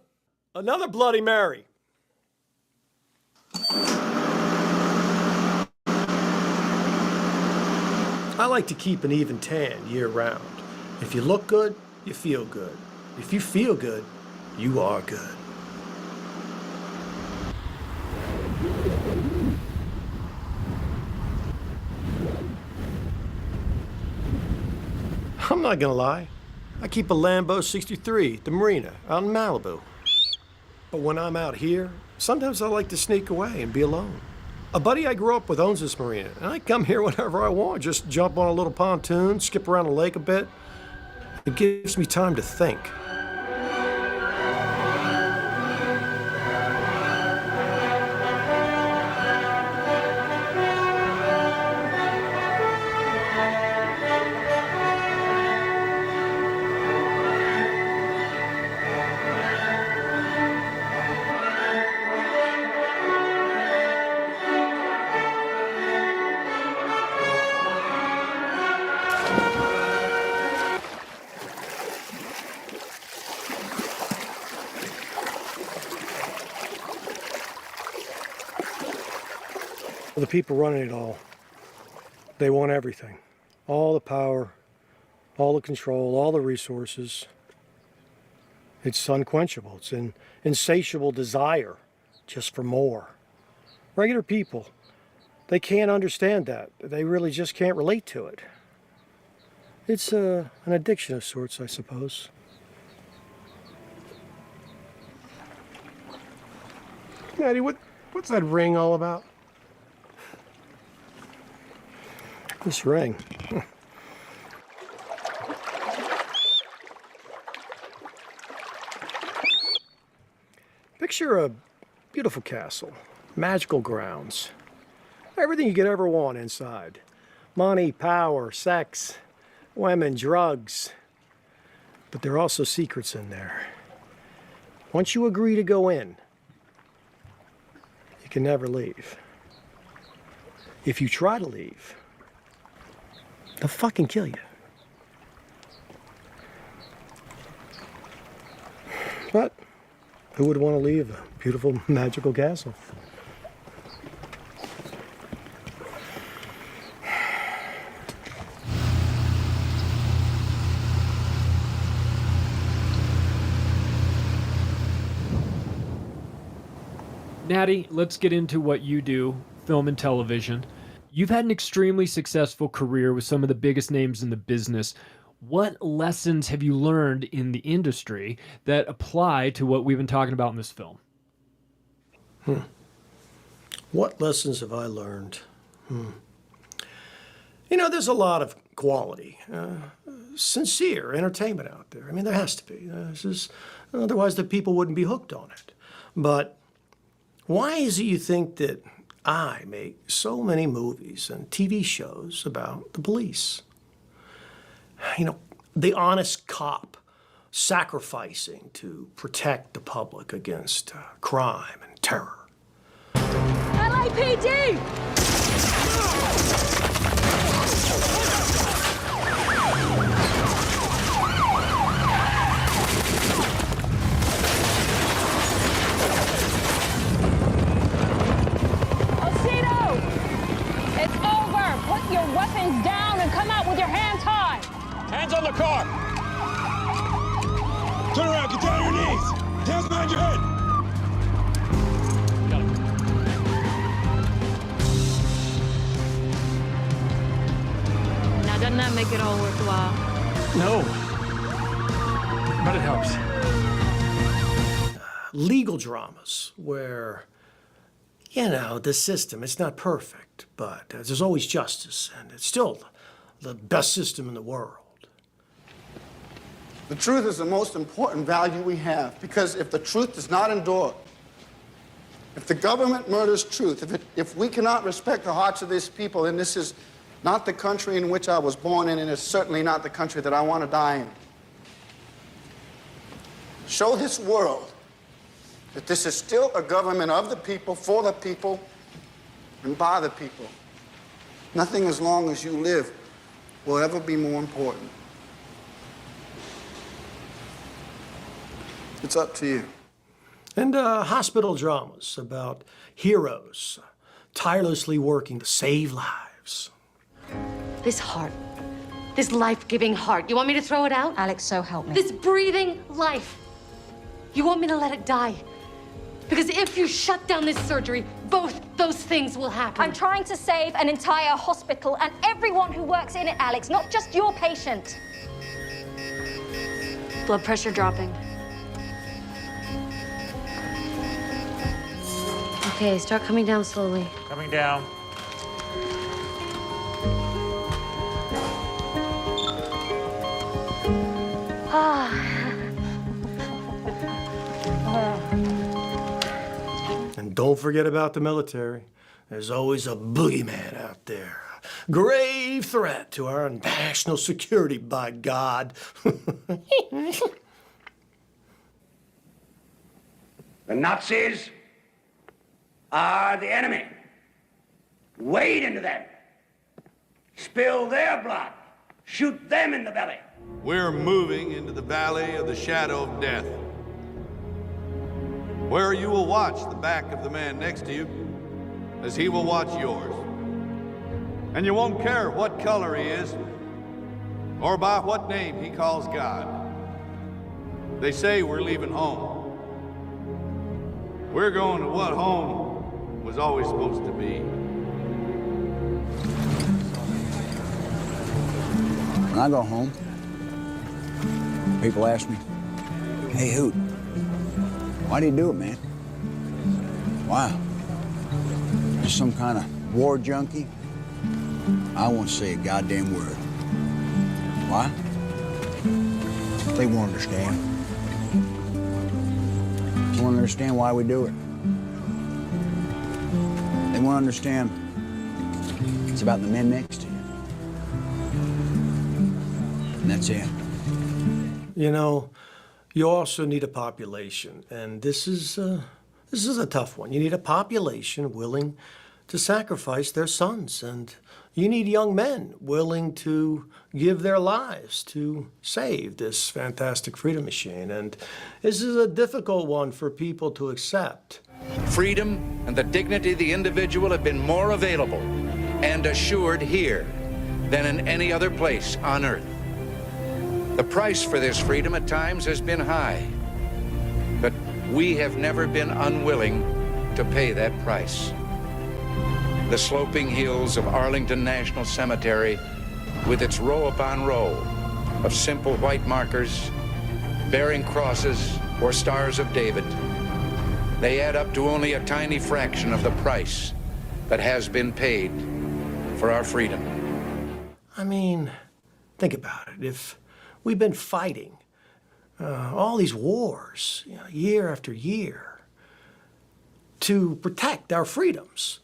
S9: Another Bloody Mary. I like to keep an even tan year round. If you look good, you feel good. If you feel good, you are good. I'm not gonna lie. I keep a Lambo 63 at the marina out in Malibu. But when I'm out here, sometimes I like to sneak away and be alone. A buddy I grew up with owns this marina, and I come here whenever I want. Just jump on a little pontoon, skip around the lake a bit. It gives me time to think. The people running it all, they want everything. All the power, all the control, all the resources. It's unquenchable. It's an insatiable desire just for more. Regular people, they can't understand that. They really just can't relate to it. It's an addiction of sorts, I suppose. Maddie, what's that ring all about? This ring. Picture a beautiful castle, magical grounds, everything you could ever want inside. Money, power, sex, women, drugs. But there are also secrets in there. Once you agree to go in, you can never leave. If you try to leave, they'll fucking kill you. But who would want to leave a beautiful, magical castle?
S5: Natty, let's get into what you do, film and television. You've had an extremely successful career with some of the biggest names in the business. What lessons have you learned in the industry that apply to what we've been talking about in this film?
S9: What lessons have I learned? You know, there's a lot of quality, sincere entertainment out there. I mean, there has to be. Otherwise, the people wouldn't be hooked on it. But why is it you think that I make so many movies and TV shows about the police? You know, the honest cop sacrificing to protect the public against crime and terror.
S8: LAPD! It's over! Put your weapons down and come out with your hands high!
S10: Hands on the car! Turn around, get down on your knees! Hands behind your head!
S8: Now, doesn't that make it all worthwhile?
S9: No. But it helps. Legal dramas where, you know, the system, it's not perfect, but there's always justice, and it's still the best system in the world.
S11: The truth is the most important value we have, because if the truth does not endure, if the government murders truth, if we cannot respect the hearts of these people, then this is not the country in which I was born in, and it's certainly not the country that I want to die in. Show this world that this is still a government of the people, for the people, and by the people. Nothing as long as you live will ever be more important. It's up to you.
S9: And hospital dramas about heroes tirelessly working to save lives.
S14: This heart, this life-giving heart, you want me to throw it out?
S8: Alex, so help me.
S14: This breathing life, you want me to let it die? Because if you shut down this surgery, both those things will happen.
S8: I'm trying to save an entire hospital and everyone who works in it, Alex, not just your patient.
S14: Blood pressure dropping. Okay, start coming down slowly.
S1: Coming down.
S9: And don't forget about the military. There's always a boogeyman out there. Grave threat to our national security, by God.
S23: The Nazis are the enemy. Wade into them. Spill their blood. Shoot them in the belly.
S15: We're moving into the valley of the shadow of death, where you will watch the back of the man next to you as he will watch yours. And you won't care what color he is or by what name he calls God. They say we're leaving home. We're going to what home was always supposed to be.
S17: When I go home, people ask me, "Hey, Hoot, why do you do it, man? Why? Just some kind of war junkie?" I won't say a goddamn word. Why? They won't understand. They won't understand why we do it. They won't understand it's about the men next to you. And that's it.
S9: You know, you also need a population, and this is a tough one. You need a population willing to sacrifice their sons, and you need young men willing to give their lives to save this fantastic freedom machine. And this is a difficult one for people to accept.
S18: Freedom and the dignity of the individual have been more available and assured here than in any other place on earth. The price for this freedom at times has been high, but we have never been unwilling to pay that price. The sloping hills of Arlington National Cemetery, with its row upon row of simple white markers bearing crosses or stars of David, they add up to only a tiny fraction of the price that has been paid for our freedom.
S9: I mean, think about it. If we've been fighting all these wars, year after year, to protect our freedoms,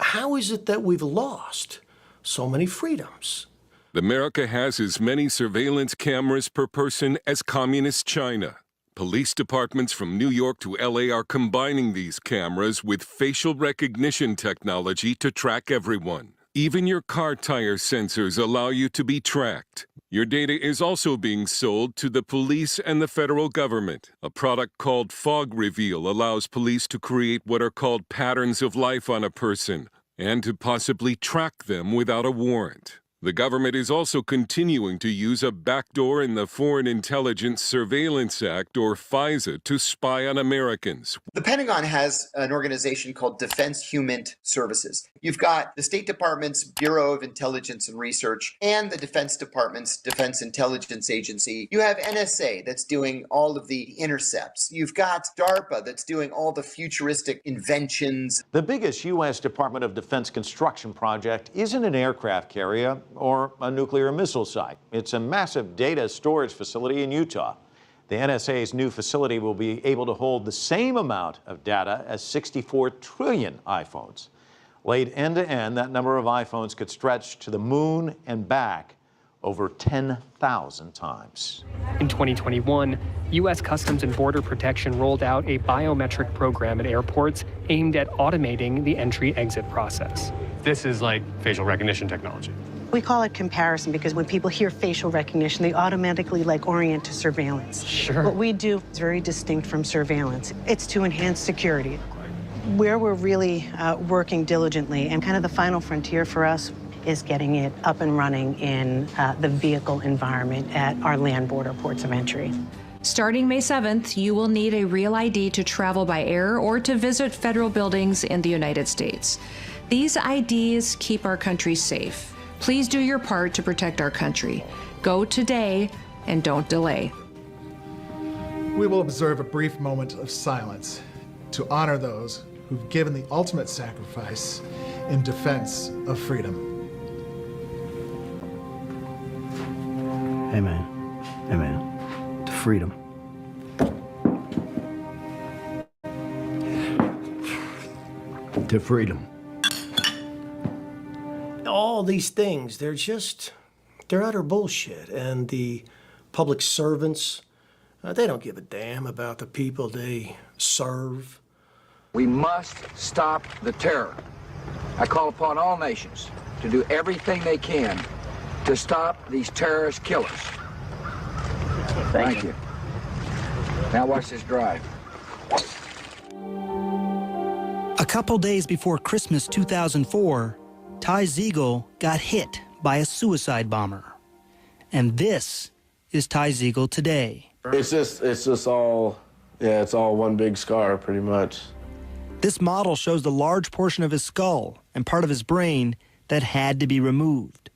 S9: how is it that we've lost so many freedoms?
S20: America has as many surveillance cameras per person as Communist China. Police departments from New York to LA are combining these cameras with facial recognition technology to track everyone. Even your car tire sensors allow you to be tracked. Your data is also being sold to the police and the federal government. A product called Fog Reveal allows police to create what are called patterns of life on a person and to possibly track them without a warrant. The government is also continuing to use a backdoor in the Foreign Intelligence Surveillance Act, or FISA, to spy on Americans.
S21: The Pentagon has an organization called Defense Human Services. You've got the State Department's Bureau of Intelligence and Research and the Defense Department's Defense Intelligence Agency. You have NSA that's doing all of the intercepts. You've got DARPA that's doing all the futuristic inventions.
S25: The biggest U.S. Department of Defense construction project isn't an aircraft carrier or a nuclear missile site. It's a massive data storage facility in Utah. The NSA's new facility will be able to hold the same amount of data as 64 trillion iPhones. Laid end to end, that number of iPhones could stretch to the moon and back over 10,000 times.
S26: In 2021, U.S. Customs and Border Protection rolled out a biometric program at airports aimed at automating the entry-exit process.
S27: This is like facial recognition technology.
S28: We call it comparison because when people hear facial recognition, they automatically orient to surveillance.
S26: Sure.
S28: What we do is very distinct from surveillance. It's to enhance security. Where we're really working diligently, and kind of the final frontier for us, is getting it up and running in the vehicle environment at our land border ports of entry.
S29: Starting May 7th, you will need a real ID to travel by air or to visit federal buildings in the United States. These IDs keep our country safe. Please do your part to protect our country. Go today and don't delay.
S2: We will observe a brief moment of silence to honor those who've given the ultimate sacrifice in defense of freedom.
S24: Amen. Amen. To freedom. To freedom.
S9: All these things, they're utter bullshit. And the public servants, they don't give a damn about the people they serve.
S3: We must stop the terror. I call upon all nations to do everything they can to stop these terrorist killers. Thank you. Now watch this drive.
S4: A couple days before Christmas 2004, Ty Ziegel got hit by a suicide bomber. And this is Ty Ziegel today.
S6: It's just all, yeah, it's all one big scar, pretty much.
S4: This model shows the large portion of his skull and part of his brain that had to be removed.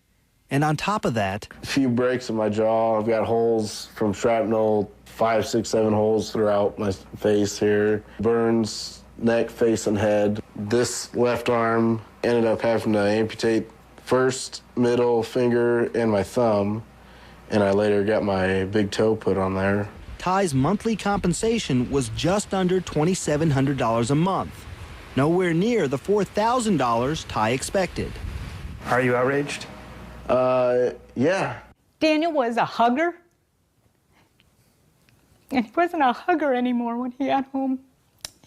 S4: And on top of that,
S6: a few breaks in my jaw. I've got holes from shrapnel, 5, 6, 7 holes throughout my face here. Burns, neck, face, and head. This left arm ended up having to amputate first, middle finger, and my thumb. And I later got my big toe put on there.
S4: Ty's monthly compensation was just under $2,700 a month. Nowhere near the $4,000 Ty expected.
S7: Are you outraged?
S6: Yeah.
S8: Daniel was a hugger. And he wasn't a hugger anymore when he got home.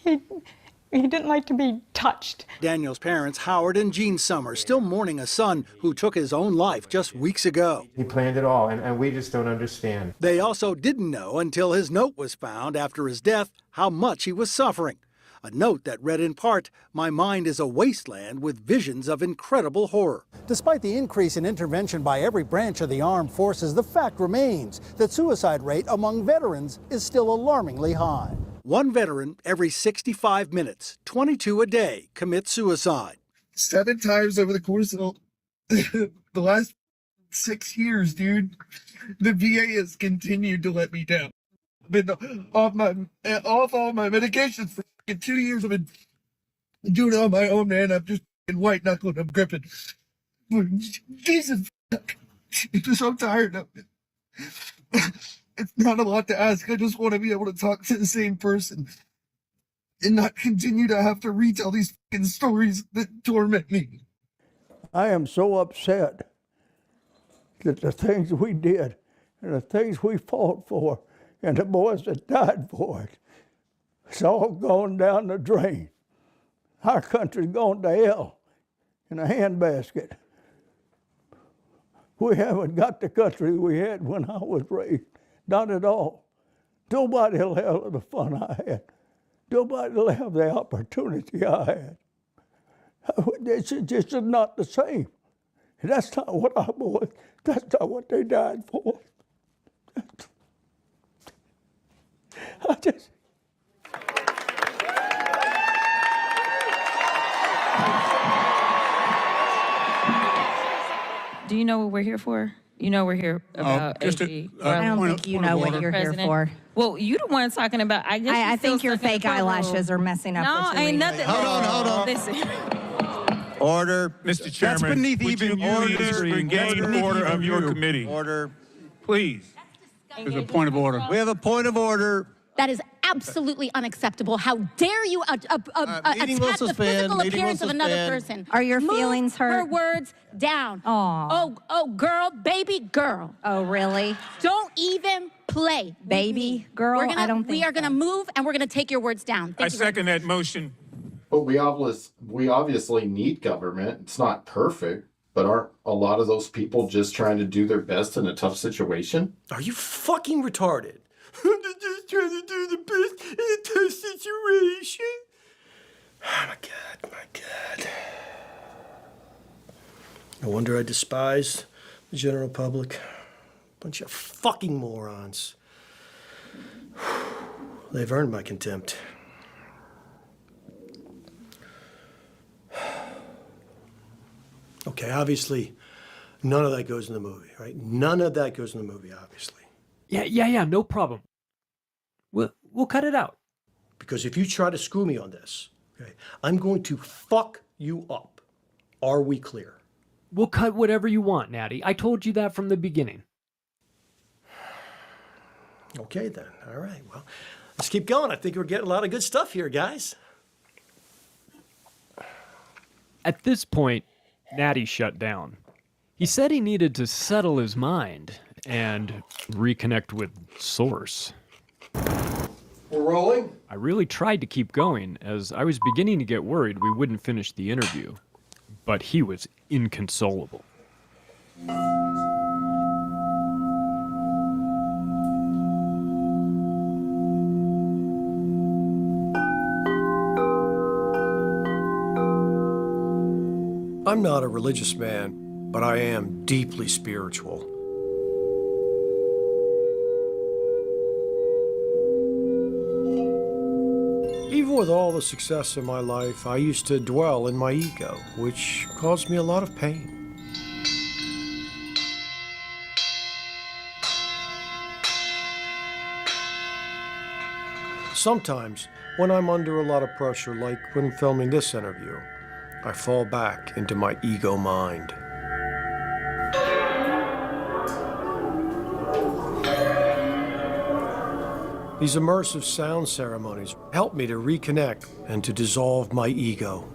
S8: He didn't like to be touched.
S12: Daniel's parents, Howard and Jean Summers, still mourning a son who took his own life just weeks ago.
S16: He planned it all, and we just don't understand.
S12: They also didn't know until his note was found after his death how much he was suffering. A note that read in part, "My mind is a wasteland with visions of incredible horror." Despite the increase in intervention by every branch of the armed forces, the fact remains that suicide rate among veterans is still alarmingly high. One veteran every 65 minutes, 22 a day, commits suicide.
S2: 7 times over the course of the last 6 years, dude. The VA has continued to let me down. I've been off all my medications for 2 years. I've been doing it on my own, man. I'm just white knuckling. I'm gripping. Jesus, I'm just so tired of it. It's not a lot to ask. I just want to be able to talk to the same person and not continue to have to retell these fucking stories that torment me.
S19: I am so upset that the things we did and the things we fought for and the boys that died for it, it's all gone down the drain. Our country's gone to hell in a handbasket. We haven't got the country we had when I was raised. Not at all. Nobody will have the fun I had. Nobody will have the opportunity I had. It's just not the same. That's not what our boys, that's not what they died for. I just...
S22: Do you know what we're here for? You know we're here about AG.
S30: I don't think you know what you're here for.
S22: Well, you the one talking about.
S30: I think your fake eyelashes are messing up.
S22: No, ain't nothing.
S30: Hold on.
S22: Listen.
S10: Order. Mr. Chairman,
S7: That's beneath
S10: would
S7: even
S10: you please regain order of your committee?
S7: Order.
S10: Please.
S7: There's a point of order.
S17: We have a point of order.
S14: That is absolutely unacceptable. How dare you attack the physical appearance of another person?
S30: Are your feelings hurt?
S14: Her words down.
S30: Aw.
S14: Oh, girl, baby girl.
S30: Oh, really?
S14: Don't even play.
S30: Baby girl? I don't think
S14: we are gonna move and we're gonna take your words down.
S10: I second that motion.
S22: But we obviously need government. It's not perfect, but aren't a lot of those people just trying to do their best in a tough situation?
S9: Are you fucking retarded? I'm just trying to do the best in a tough situation. Oh, my God. No wonder I despise the general public. Bunch of fucking morons. They've earned my contempt. Okay, obviously, none of that goes in the movie, right? None of that goes in the movie, obviously.
S5: Yeah, no problem. We'll cut it out.
S9: Because if you try to screw me on this, okay, I'm going to fuck you up. Are we clear?
S5: We'll cut whatever you want, Natty. I told you that from the beginning.
S9: Okay, then. All right. Well, let's keep going. I think we're getting a lot of good stuff here, guys.
S5: At this point, Natty shut down. He said he needed to settle his mind and reconnect with Source.
S9: We're rolling?
S5: I really tried to keep going, as I was beginning to get worried we wouldn't finish the interview. But he was inconsolable.
S9: I'm not a religious man, but I am deeply spiritual. Even with all the success in my life, I used to dwell in my ego, which caused me a lot of pain. Sometimes, when I'm under a lot of pressure, like when filming this interview, I fall back into my ego mind. These immersive sound ceremonies help me to reconnect and to dissolve my ego.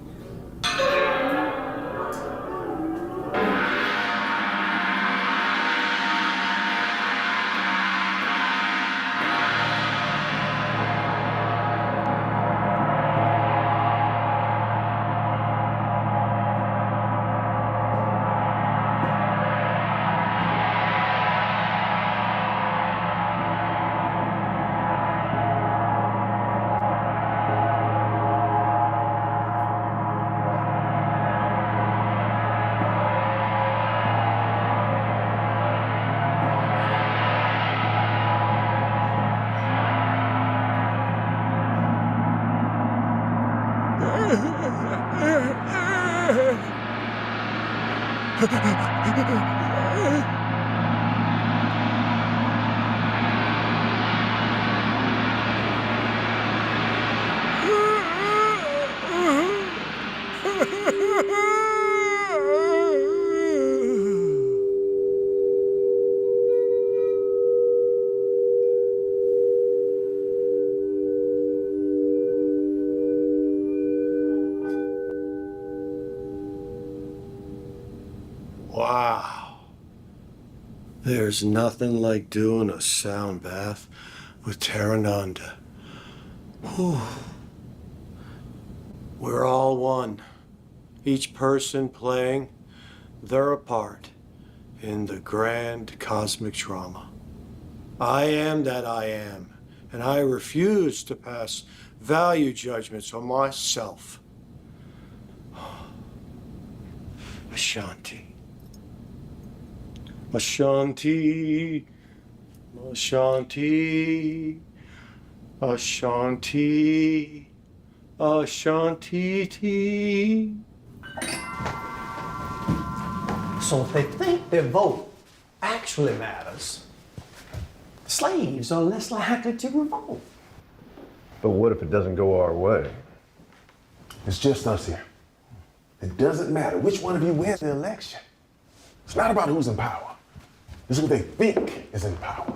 S9: Wow. There's nothing like doing a sound bath with Tarananda. Whew. We're all one, each person playing their part in the grand cosmic drama. I am that I am, and I refuse to pass value judgments on myself. Ashanti. Ashanti, Ashanti, Ashanti, Ashanti. So if they think their vote actually matters, slaves are less likely to revolt.
S1: But what if it doesn't go our way? It's just us here. It doesn't matter which one of you wins the election. It's not about who's in power. It's who they think is in power.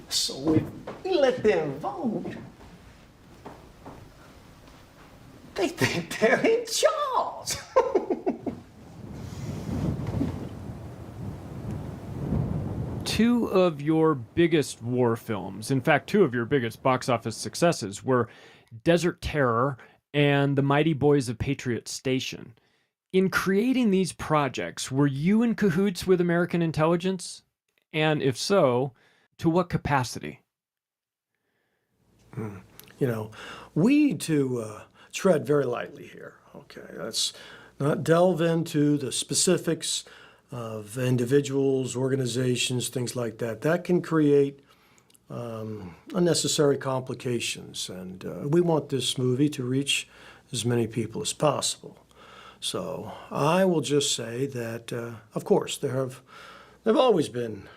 S9: So if we let them vote, they think they're in charge.
S5: Two of your biggest war films, in fact, two of your biggest box office successes, were Desert Terror and The Mighty Boys of Patriot Station. In creating these projects, were you in cahoots with American intelligence? And if so, to what capacity?
S9: You know, we need to tread very lightly here, okay? Let's not delve into the specifics of individuals, organizations, things like that. That can create unnecessary complications, and we want this movie to reach as many people as possible. So I will just say that, of course, there have always been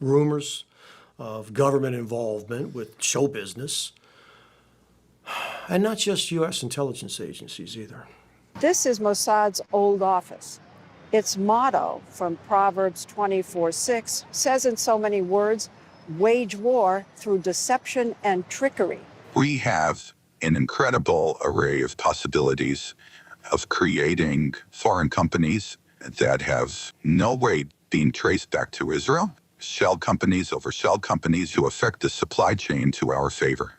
S9: rumors of government involvement with show business, and not just U.S. intelligence agencies either.
S11: This is Mossad's old office. Its motto from Proverbs 24:6 says in so many words, wage war through deception and trickery.
S13: We have an incredible array of possibilities of creating foreign companies that have no way being traced back to Israel, shell companies over shell companies who affect the supply chain to our favor.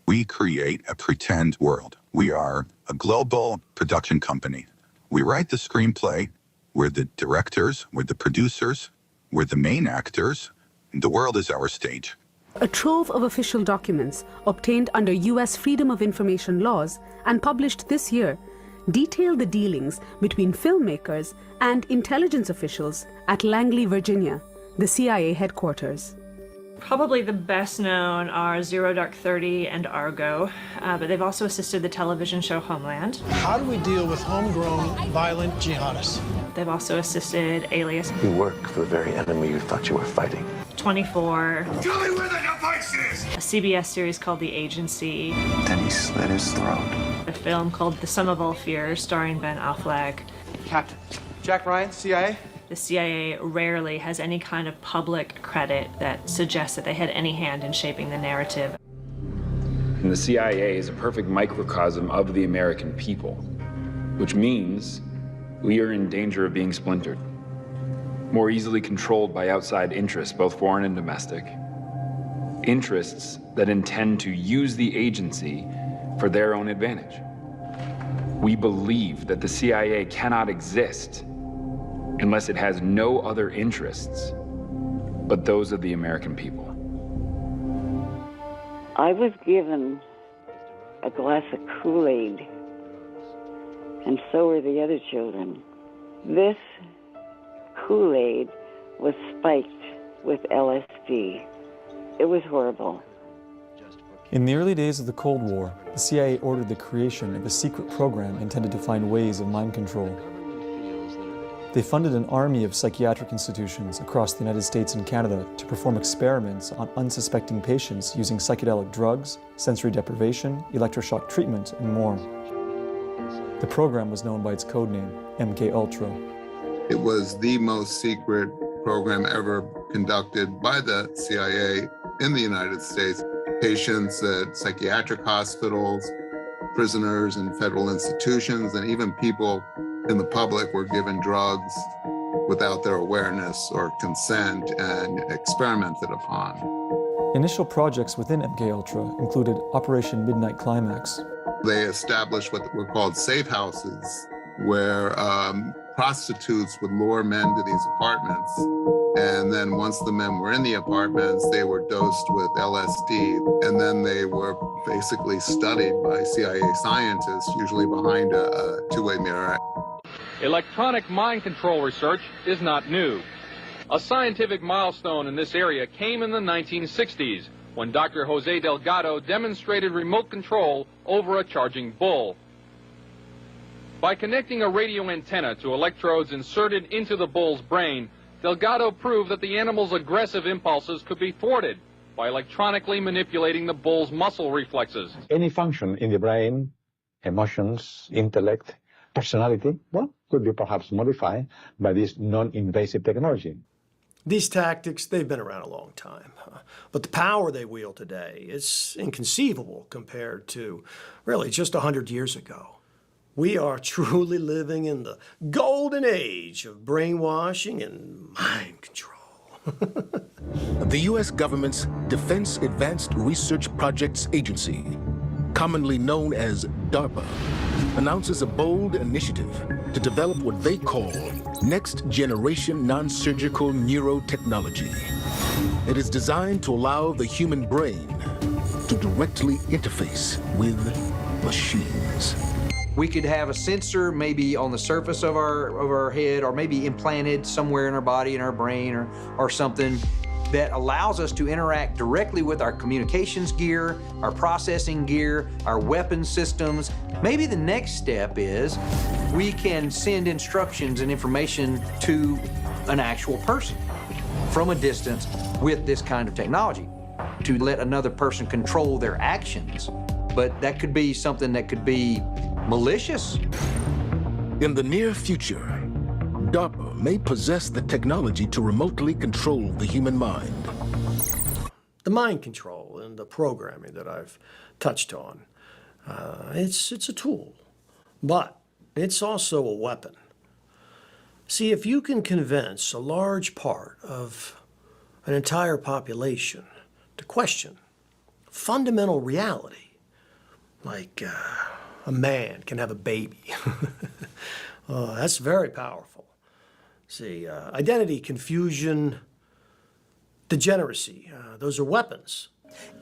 S13: We create a pretend world. We are a global production company. We write the screenplay. We're the directors. We're the producers. We're the main actors. The world is our stage.
S15: A trove of official documents obtained under U.S. Freedom of Information laws and published this year detail the dealings between filmmakers and intelligence officials at Langley, Virginia, the CIA headquarters.
S18: Probably the best known are Zero Dark 30 and Argo, but they've also assisted the television show Homeland.
S20: How do we deal with homegrown violent jihadists?
S18: They've also assisted Alias.
S21: You work for the very enemy you thought you were fighting.
S18: 24.
S10: Tell me where the device is!
S18: A CBS series called The Agency.
S21: Then he slit his throat.
S18: A film called The Sum of All Fears, starring Ben Affleck.
S20: Captain Jack Ryan, CIA.
S18: The CIA rarely has any kind of public credit that suggests that they had any hand in shaping the narrative.
S23: And the CIA is a perfect microcosm of the American people, which means we are in danger of being splintered, more easily controlled by outside interests, both foreign and domestic. Interests that intend to use the agency for their own advantage. We believe that the CIA cannot exist unless it has no other interests but those of the American people.
S25: I was given a glass of Kool-Aid, and so were the other children. This Kool-Aid was spiked with LSD. It was horrible.
S26: In the early days of the Cold War, the CIA ordered the creation of a secret program intended to find ways of mind control. They funded an army of psychiatric institutions across the United States and Canada to perform experiments on unsuspecting patients using psychedelic drugs, sensory deprivation, electroshock treatment, and more. The program was known by its codename, MKUltra.
S27: It was the most secret program ever conducted by the CIA in the United States. Patients at psychiatric hospitals, prisoners in federal institutions, and even people in the public were given drugs without their awareness or consent and experimented upon.
S26: Initial projects within MKUltra included Operation Midnight Climax.
S27: They established what were called safe houses, where prostitutes would lure men to these apartments. And then once the men were in the apartments, they were dosed with LSD. And then they were basically studied by CIA scientists, usually behind a two-way mirror.
S31: Electronic mind control research is not new. A scientific milestone in this area came in the 1960s when Dr. Jose Delgado demonstrated remote control over a charging bull. By connecting a radio antenna to electrodes inserted into the bull's brain, Delgado proved that the animal's aggressive impulses could be thwarted by electronically manipulating the bull's muscle reflexes.
S32: Any function in the brain, emotions, intellect, personality, well, could be perhaps modified by this non-invasive technology.
S9: These tactics, they've been around a long time. But the power they wield today is inconceivable compared to really just 100 years ago. We are truly living in the golden age of brainwashing and mind control.
S33: The U.S. government's Defense Advanced Research Projects Agency, commonly known as DARPA, announces a bold initiative to develop what they call next-generation non-surgical neurotechnology. It is designed to allow the human brain to directly interface with machines.
S34: We could have a sensor maybe on the surface of our head, or maybe implanted somewhere in our body, in our brain, or something that allows us to interact directly with our communications gear, our processing gear, our weapon systems. Maybe the next step is we can send instructions and information to an actual person. from a distance with this kind of technology to let another person control their actions. But that could be something that could be malicious.
S33: In the near future, DARPA may possess the technology to remotely control the human mind.
S9: The mind control and the programming that I've touched on, it's a tool, but it's also a weapon. See, if you can convince a large part of an entire population to question fundamental reality, like a man can have a baby, that's very powerful. See, identity confusion, degeneracy, those are weapons.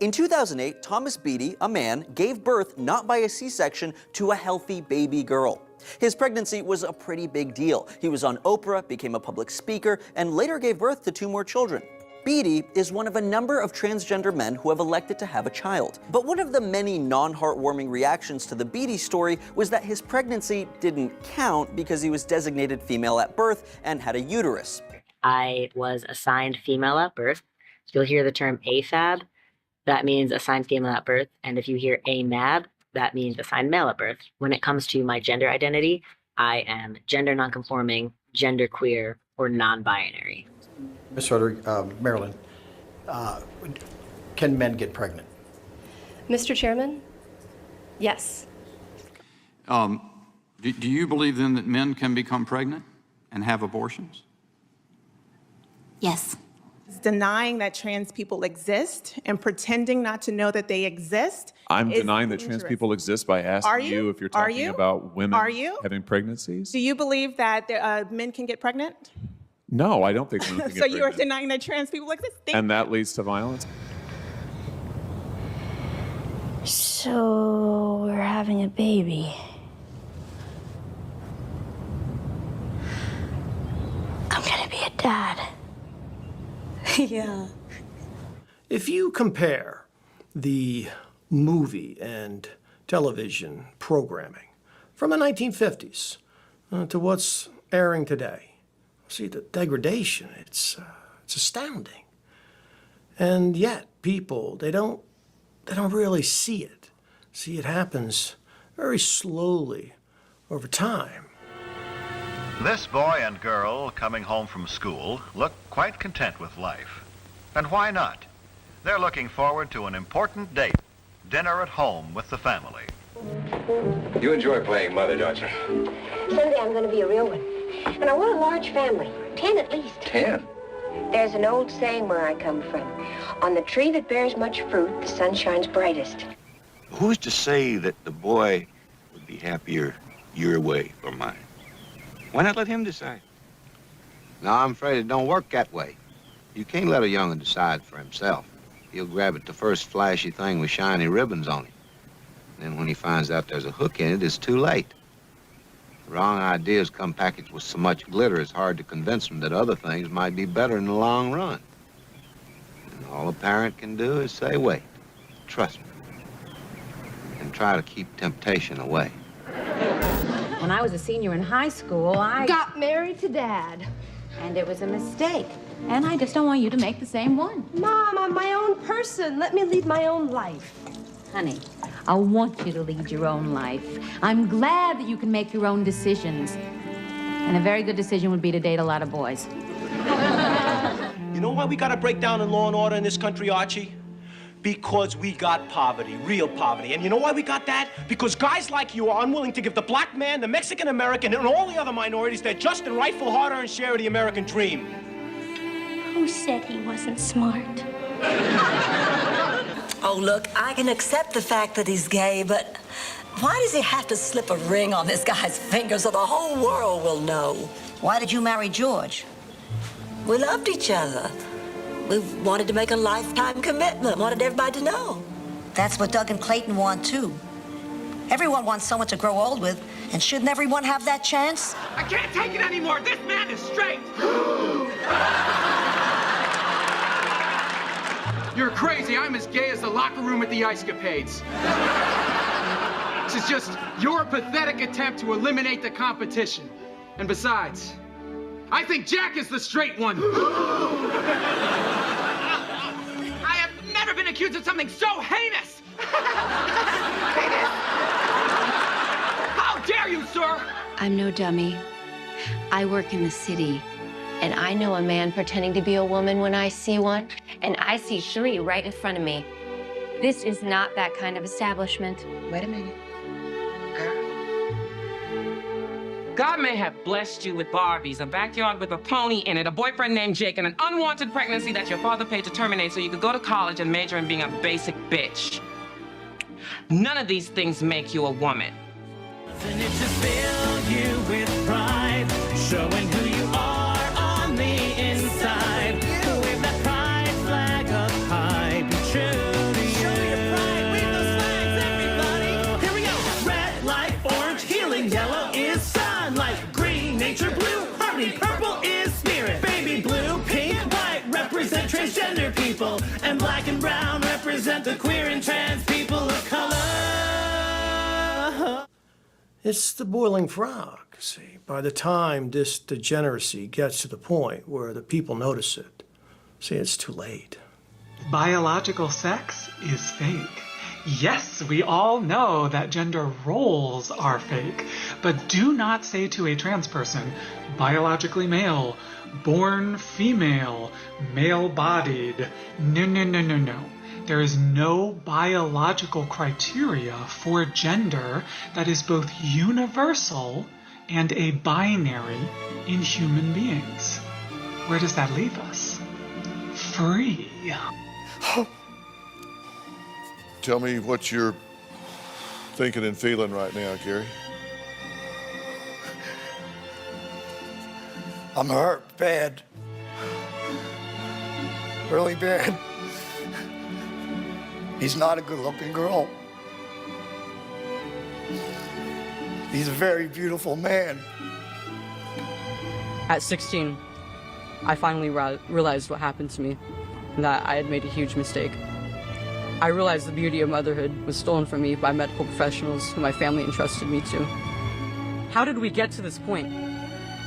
S2: In 2008, Thomas Beatty, a man, gave birth not by a C-section to a healthy baby girl. His pregnancy was a pretty big deal. He was on Oprah, became a public speaker, and later gave birth to 2 more children. Beatty is one of a number of transgender men who have elected to have a child. But one of the many non-heartwarming reactions to the Beatty story was that his pregnancy didn't count because he was designated female at birth and had a uterus.
S3: I was assigned female at birth. So you'll hear the term AFAB, that means assigned female at birth. And if you hear AMAB, that means assigned male at birth. When it comes to my gender identity, I am gender nonconforming, genderqueer, or non-binary.
S4: Ms. Rodriguez, Marilyn, can men get pregnant?
S6: Mr. Chairman, yes.
S7: Do you believe then that men can become pregnant and have abortions?
S8: Yes. Denying that trans people exist and pretending not to know that they exist.
S12: I'm denying that
S8: dangerous.
S12: trans people exist by asking you if you're talking about women having pregnancies.
S8: Do you believe that men can get pregnant?
S12: No, I don't think women can get
S8: So you are
S12: pregnant.
S8: denying that trans people exist?
S12: And that leads to violence?
S16: So we're having a baby. I'm gonna be a dad.
S3: Yeah.
S9: If you compare the movie and television programming from the 1950s to what's airing today, see the degradation, it's astounding. And yet people, they don't really see it. See, it happens very slowly over time.
S17: This boy and girl coming home from school look quite content with life. And why not? They're looking forward to an important date, dinner at home with the family.
S19: You enjoy playing mother, don't you?
S24: Someday I'm going to be a real one. And I want a large family, 10 at least.
S19: 10?
S24: There's an old saying where I come from. On the tree that bears much fruit, the sun shines brightest.
S17: Who's to say that the boy would be happier your way or mine? Why not let him decide?
S28: No, I'm afraid it don't work that way. You can't let a young'un decide for himself. He'll grab at the first flashy thing with shiny ribbons on it. Then when he finds out there's a hook in it, it's too late. The wrong ideas come packaged with so much glitter, it's hard to convince them that other things might be better in the long run. And all a parent can do is say, wait, trust me, and try to keep temptation away.
S29: When I was a senior in high school, I
S24: got married to Dad.
S29: And it was a mistake. And I just don't want you to make the same one.
S24: Mom, I'm my own person. Let me lead my own life.
S29: Honey, I want you to lead your own life. I'm glad that you can make your own decisions. And a very good decision would be to date a lot of boys.
S30: You know why we gotta break down in law and order in this country, Archie? Because we got poverty, real poverty. And you know why we got that? Because guys like you are unwilling to give the black man, the Mexican American, and all the other minorities their just and rightful hard-earned share of the American dream.
S16: Who said he wasn't smart?
S35: Oh, look, I can accept the fact that he's gay, but why does he have to slip a ring on this guy's finger so the whole world will know? Why did you marry George? We loved each other. We wanted to make a lifetime commitment, wanted everybody to know. That's what Doug and Clayton want, too. Everyone wants someone to grow old with, and shouldn't everyone have that chance?
S10: I can't take it anymore. This man is straight.
S36: You're crazy. I'm as gay as the locker room at the Ice Capades. This is just your pathetic attempt to eliminate the competition. And besides,
S10: I think Jack is the straight one. I have never been accused of something so heinous. How dare you, sir?
S1: I'm no dummy. I work in the city, and I know a man pretending to be a woman when I see one, and I see 3 right in front of me. This is not that kind of establishment.
S35: Wait a minute.
S5: God may have blessed you with Barbies, a backyard with a pony in it, a boyfriend named Jake, and an unwanted pregnancy that your father paid to terminate so you could go to college and major in being a basic bitch. None of these things make you a woman.
S10: And it should fill you with pride, showing who you are on the inside. Wave that pride flag up high, be true to you. Show your pride, wave those flags, everybody. Here we go. Red light, orange, healing, yellow is sunlight, green, nature, blue, harmony, purple is spirit, baby blue, pink, white represent transgender people, and black and brown represent the queer and trans people of color.
S9: It's the boiling frog, see. By the time this degeneracy gets to the point where the people notice it, see, it's too late.
S11: Biological sex is fake. Yes, we all know that gender roles are fake, but do not say to a trans person, biologically male, born female, male-bodied. No, no, no, no, no. There is no biological criteria for gender that is both universal and a binary in human beings. Where does that leave us? Free.
S13: Tell me what you're thinking and feeling right now, Gary.
S14: I'm hurt bad. Really bad. He's not a good-looking girl. He's a very beautiful man.
S15: At 16, I finally realized what happened to me, and that I had made a huge mistake. I realized the beauty of motherhood was stolen from me by medical professionals who my family entrusted me to. How did we get to this point?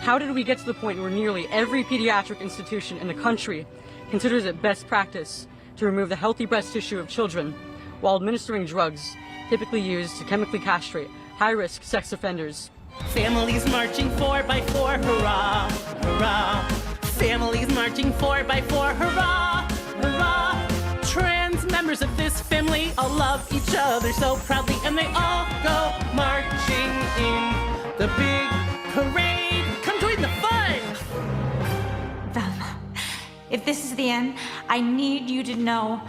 S15: How did we get to the point where nearly every pediatric institution in the country considers it best practice to remove the healthy breast tissue of children while administering drugs typically used to chemically castrate high-risk sex offenders?
S10: Families marching 4x4, hurrah, hurrah. Families marching 4x4, hurrah, hurrah. Trans members of this family all love each other so proudly, and they all go marching in the big parade. Come join the fun!
S16: Velma, if this is the end, I need you to know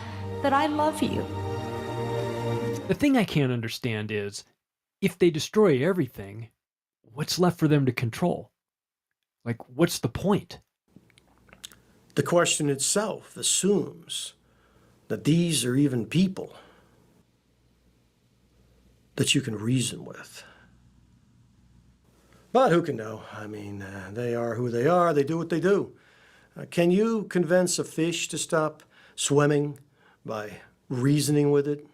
S16: that I love you.
S18: The thing I can't understand is, if they destroy everything, what's left for them to control? Like, what's the point?
S9: The question itself assumes that these are even people that you can reason with. But who can know? I mean, they are who they are. They do what they do. Can you convince a fish to stop swimming by reasoning with it?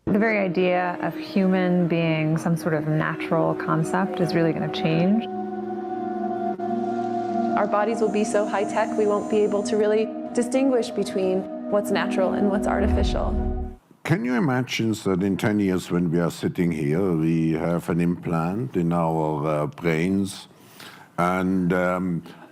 S20: The very idea of human being some sort of natural concept is really going to change.
S6: Our bodies will be so high-tech, we won't be able to really distinguish between what's natural and what's artificial.
S21: Can you imagine that in 10 years when we are sitting here, we have an implant in our brains, and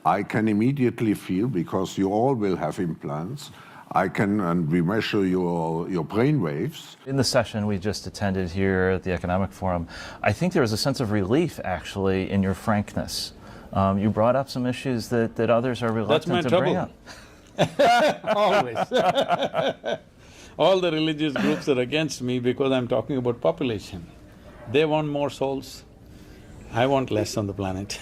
S21: I can immediately feel, because you all will have implants, and we measure your brain waves.
S22: In the session we just attended here at the Economic Forum, I think there was a sense of relief, actually, in your frankness. You brought up some issues that others are reluctant to bring up.
S23: Always. All the religious groups are against me because I'm talking about population. They want more souls. I want less on the planet.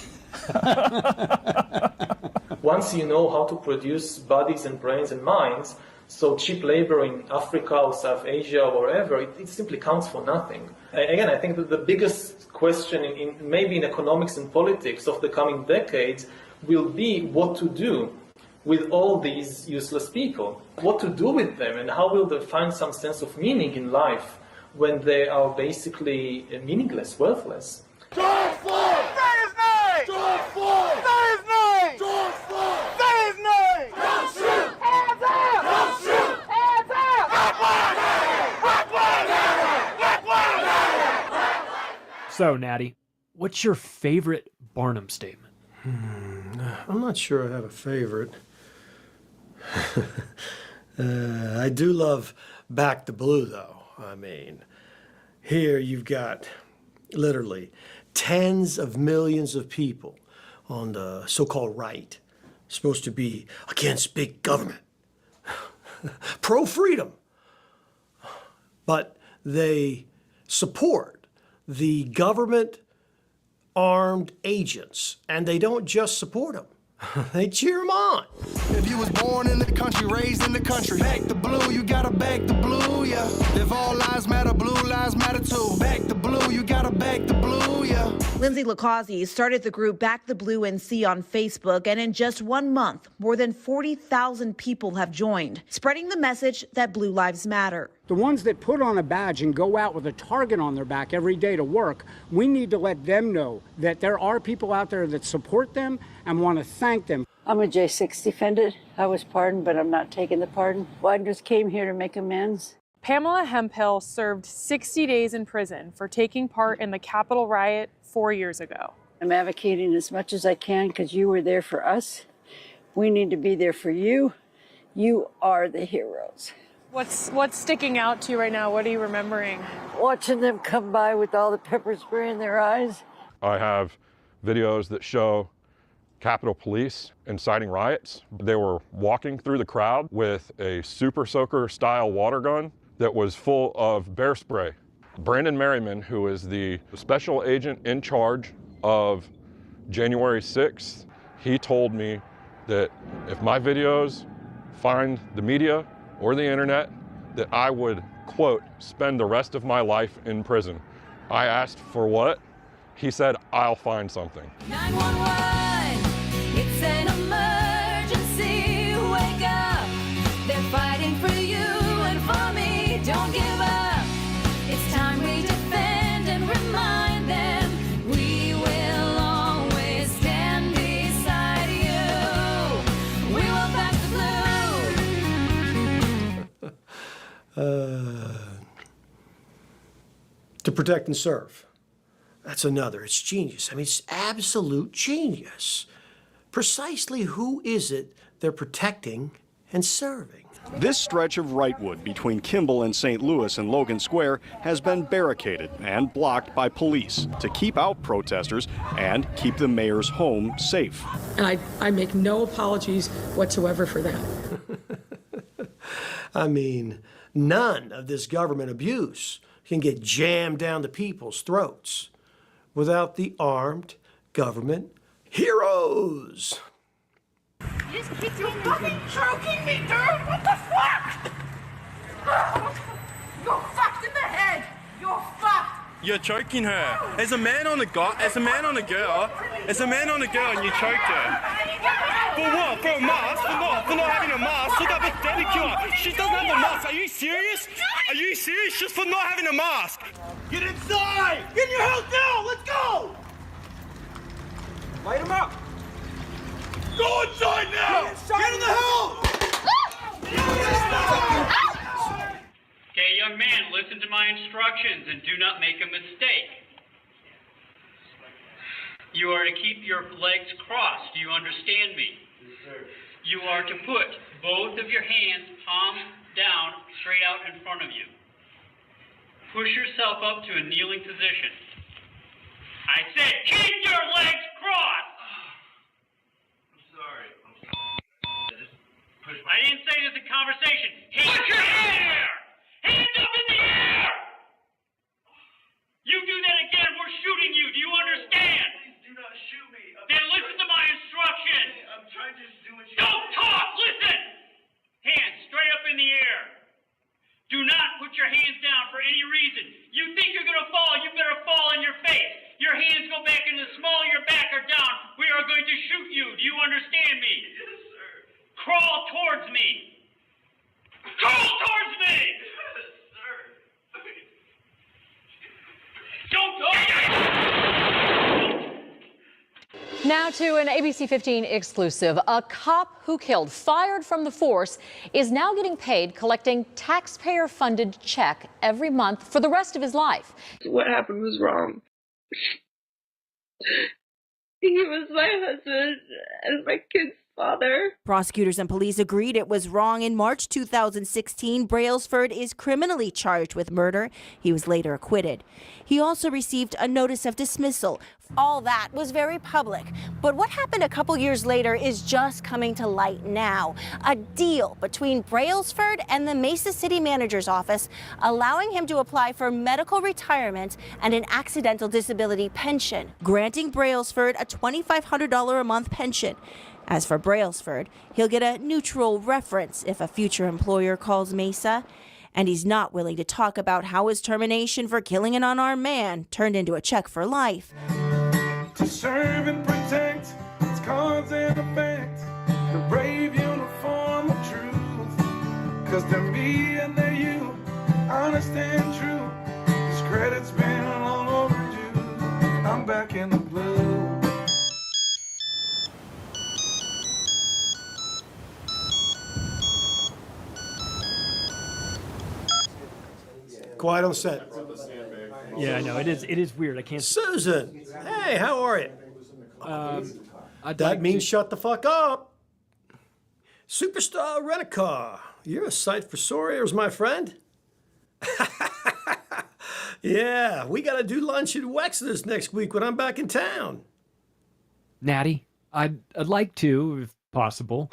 S25: Once you know how to produce bodies and brains and minds, so cheap labor in Africa or South Asia or wherever, it simply counts for nothing. Again, I think that the biggest question maybe in economics and politics of the coming decades will be what to do with all these useless people. What to do with them, and how will they find some sense of meaning in life when they are basically meaningless, worthless.
S10: George Floyd! Say his name! George Floyd! Say his name!
S18: So, Natty, what's your favorite Barnum statement?
S9: I'm not sure I have a favorite. I do love Back to Blue, though. I mean, here you've got literally tens of millions of people on the so-called right, supposed to be against big government, pro-freedom, but they support the government armed agents, and they don't just support them. They cheer them on.
S2: If you was born in the country, raised in the country, back the blue, you gotta back the blue, yeah. If all lives matter, blue lives matter too. Back the blue, you gotta back the blue, yeah.
S3: Lindsay Lacaze started the group Back the Blue NC on Facebook, and in just 1 month, more than 40,000 people have joined, spreading the message that blue lives matter.
S4: The ones that put on a badge and go out with a target on their back every day to work, we need to let them know that there are people out there that support them and want to thank them.
S7: I'm a J6 defendant. I was pardoned, but I'm not taking the pardon. Well, I just came here to make amends.
S8: Pamela Hemphill served 60 days in prison for taking part in the Capitol riot 4 years ago.
S7: I'm advocating as much as I can because you were there for us. We need to be there for you. You are the heroes.
S8: What's sticking out to you right now? What are you remembering?
S7: Watching them come by with all the pepper spray in their eyes.
S12: I have videos that show Capitol Police inciting riots. They were walking through the crowd with a super soaker style water gun that was full of bear spray. Brandon Merriman, who is the special agent in charge of January 6th, he told me that if my videos find the media or the internet, that I would, quote, spend the rest of my life in prison. I asked for what? He said, I'll find something.
S10: 911, it's an emergency. Wake up, they're fighting for you and for me. Don't give up. It's time we defend and remind them we will always stand beside you. We will back the blue.
S9: To protect and serve. That's another. It's genius. I mean, it's absolute genius. Precisely who is it they're protecting and serving?
S17: This stretch of Wrightwood between Kimball and St. Louis and Logan Square has been barricaded and blocked by police to keep out protesters and keep the mayor's home safe.
S19: And I make no apologies whatsoever for that.
S9: I mean, none of this government abuse can get jammed down the people's throats without the armed government heroes.
S10: You're fucking choking me, dude! What the fuck? You're fucked in the head! You're fucked!
S24: You're choking her. As a man on a girl, and you choked her. For what? For a mask? For not having a mask? Look how pathetic you are. She doesn't have a mask. Are you serious? Are you serious? Just for not having a mask? Get inside! Get in your house now! Let's go! Light him up! Go inside now! Get in the house!
S26: Okay, young man, listen to my instructions and do not make a mistake. You are to keep your legs crossed. Do you understand me? Yes, sir. You are to put both of your hands palms down, straight out in front of you. Push yourself up to a kneeling position. I said keep your legs crossed!
S24: I'm sorry.
S26: I didn't say this a conversation. Hands in the air! Hands up in the air! You do that again, we're shooting you. Do you understand?
S24: Please do not shoot me.
S26: Then listen to my instruction.
S24: I'm trying to do what you
S26: Don't talk, listen! Hands straight up in the air. Do not put your hands down for any reason. You think you're gonna fall, you better fall on your face. Your hands go back in the small of your back or down. We are going to shoot you. Do you understand me?
S24: Yes, sir.
S26: Crawl towards me. Crawl towards me!
S24: Yes, sir.
S26: Don't talk!
S27: Now to an ABC 15 exclusive. A cop who killed, fired from the force, is now getting paid collecting taxpayer-funded check every month for the rest of his life.
S28: What happened was wrong.
S1: He was my husband and my kid's father.
S5: Prosecutors and police agreed it was wrong. In March 2016, Brailsford is criminally charged with murder. He was later acquitted. He also received a notice of dismissal. All that was very public. But what happened a couple years later is just coming to light now. A deal between Brailsford and the Mesa City Manager's office, allowing him to apply for medical retirement and an accidental disability pension, granting Brailsford a $2,500 a month pension. As for Brailsford, he'll get a neutral reference if a future employer calls Mesa. And he's not willing to talk about how his termination for killing an unarmed man turned into a check for life.
S2: To serve and protect, it's cause and effect, the brave uniform of truth. Cause they're me and they're you, honest and true. This credit's been long overdue, I'm back in the blue.
S9: Quiet on set.
S18: Yeah, I know. It is weird. I can't.
S9: Susan, hey, how are you? That means shut the fuck up. Superstar Rent-A-Car. You're a sight for sore ears, my friend. Yeah, we got to do lunch at Wexler's next week when I'm back in town.
S18: Natty, I'd like to, if possible,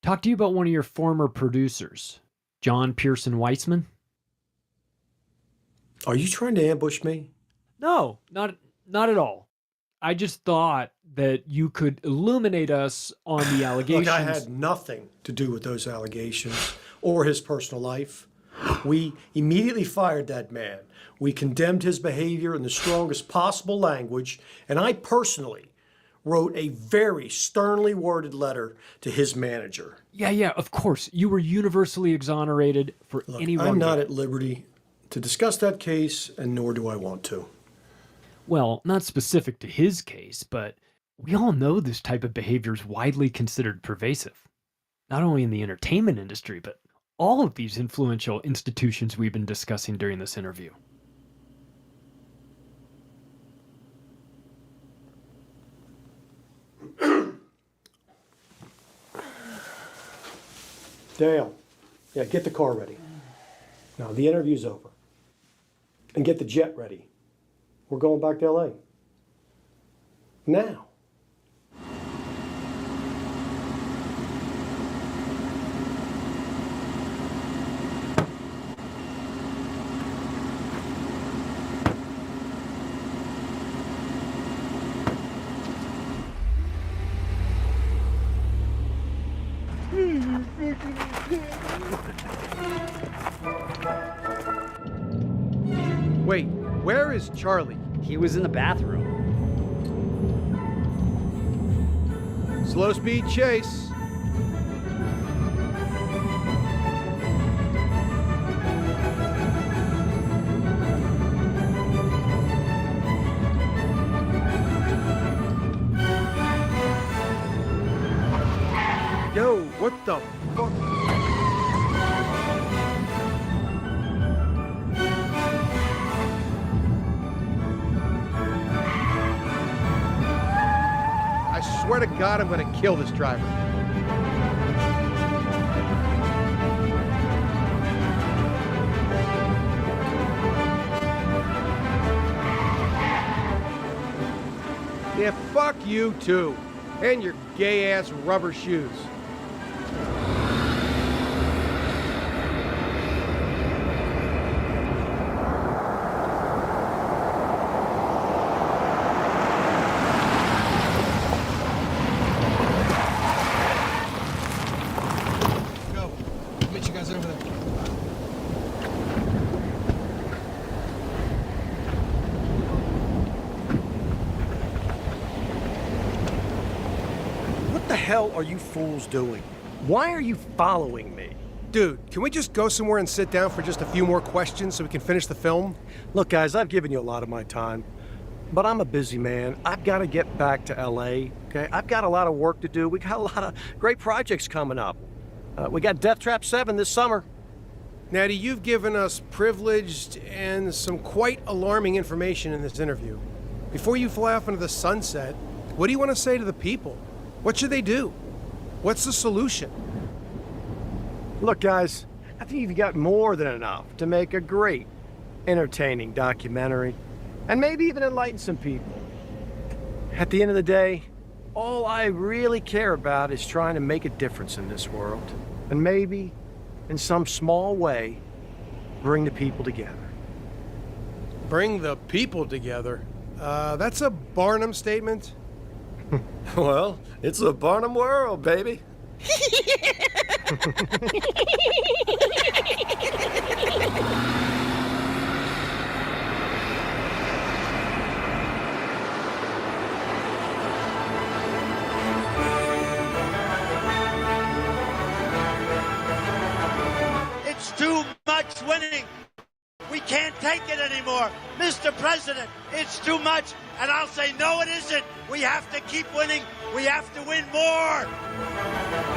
S18: talk to you about one of your former producers, John Pearson Weissman.
S9: Are you trying to ambush me?
S18: No, not at all. I just thought that you could illuminate us on the allegations.
S9: Look, I had nothing to do with those allegations or his personal life. We immediately fired that man. We condemned his behavior in the strongest possible language, and I personally wrote a very sternly worded letter to his manager.
S18: Yeah, of course. You were universally exonerated for any wrongdoing.
S9: I'm not at liberty to discuss that case, and nor do I want to.
S18: Well, not specific to his case, but we all know this type of behavior is widely considered pervasive. Not only in the entertainment industry, but all of these influential institutions we've been discussing during this interview.
S9: Dale, yeah, get the car ready. Now, the interview's over. And get the jet ready. We're going back to LA. Now.
S11: Wait, where is Charlie?
S13: He was in the bathroom.
S11: Slow speed chase. Yo, what the fuck? I swear to God, I'm going to kill this driver. Yeah, fuck you too. And your gay-ass rubber shoes.
S9: What the hell are you fools doing? Why are you following me?
S11: Dude, can we just go somewhere and sit down for just a few more questions so we can finish the film?
S9: Look, guys, I've given you a lot of my time, but I'm a busy man. I've got to get back to LA, okay? I've got a lot of work to do. We got a lot of great projects coming up. We got Death Trap 7 this summer.
S11: Natty, you've given us privileged and some quite alarming information in this interview. Before you fly off into the sunset, what do you want to say to the people? What should they do? What's the solution?
S9: Look, guys, I think you've got more than enough to make a great, entertaining documentary and maybe even enlighten some people. At the end of the day, all I really care about is trying to make a difference in this world and maybe, in some small way, bring the people together.
S11: Bring the people together? That's a Barnum statement.
S9: Well, it's a Barnum world, baby.
S6: It's too much winning. We can't take it anymore. Mr. President, it's too much. And I'll say, no, it isn't. We have to keep winning. We have to win more.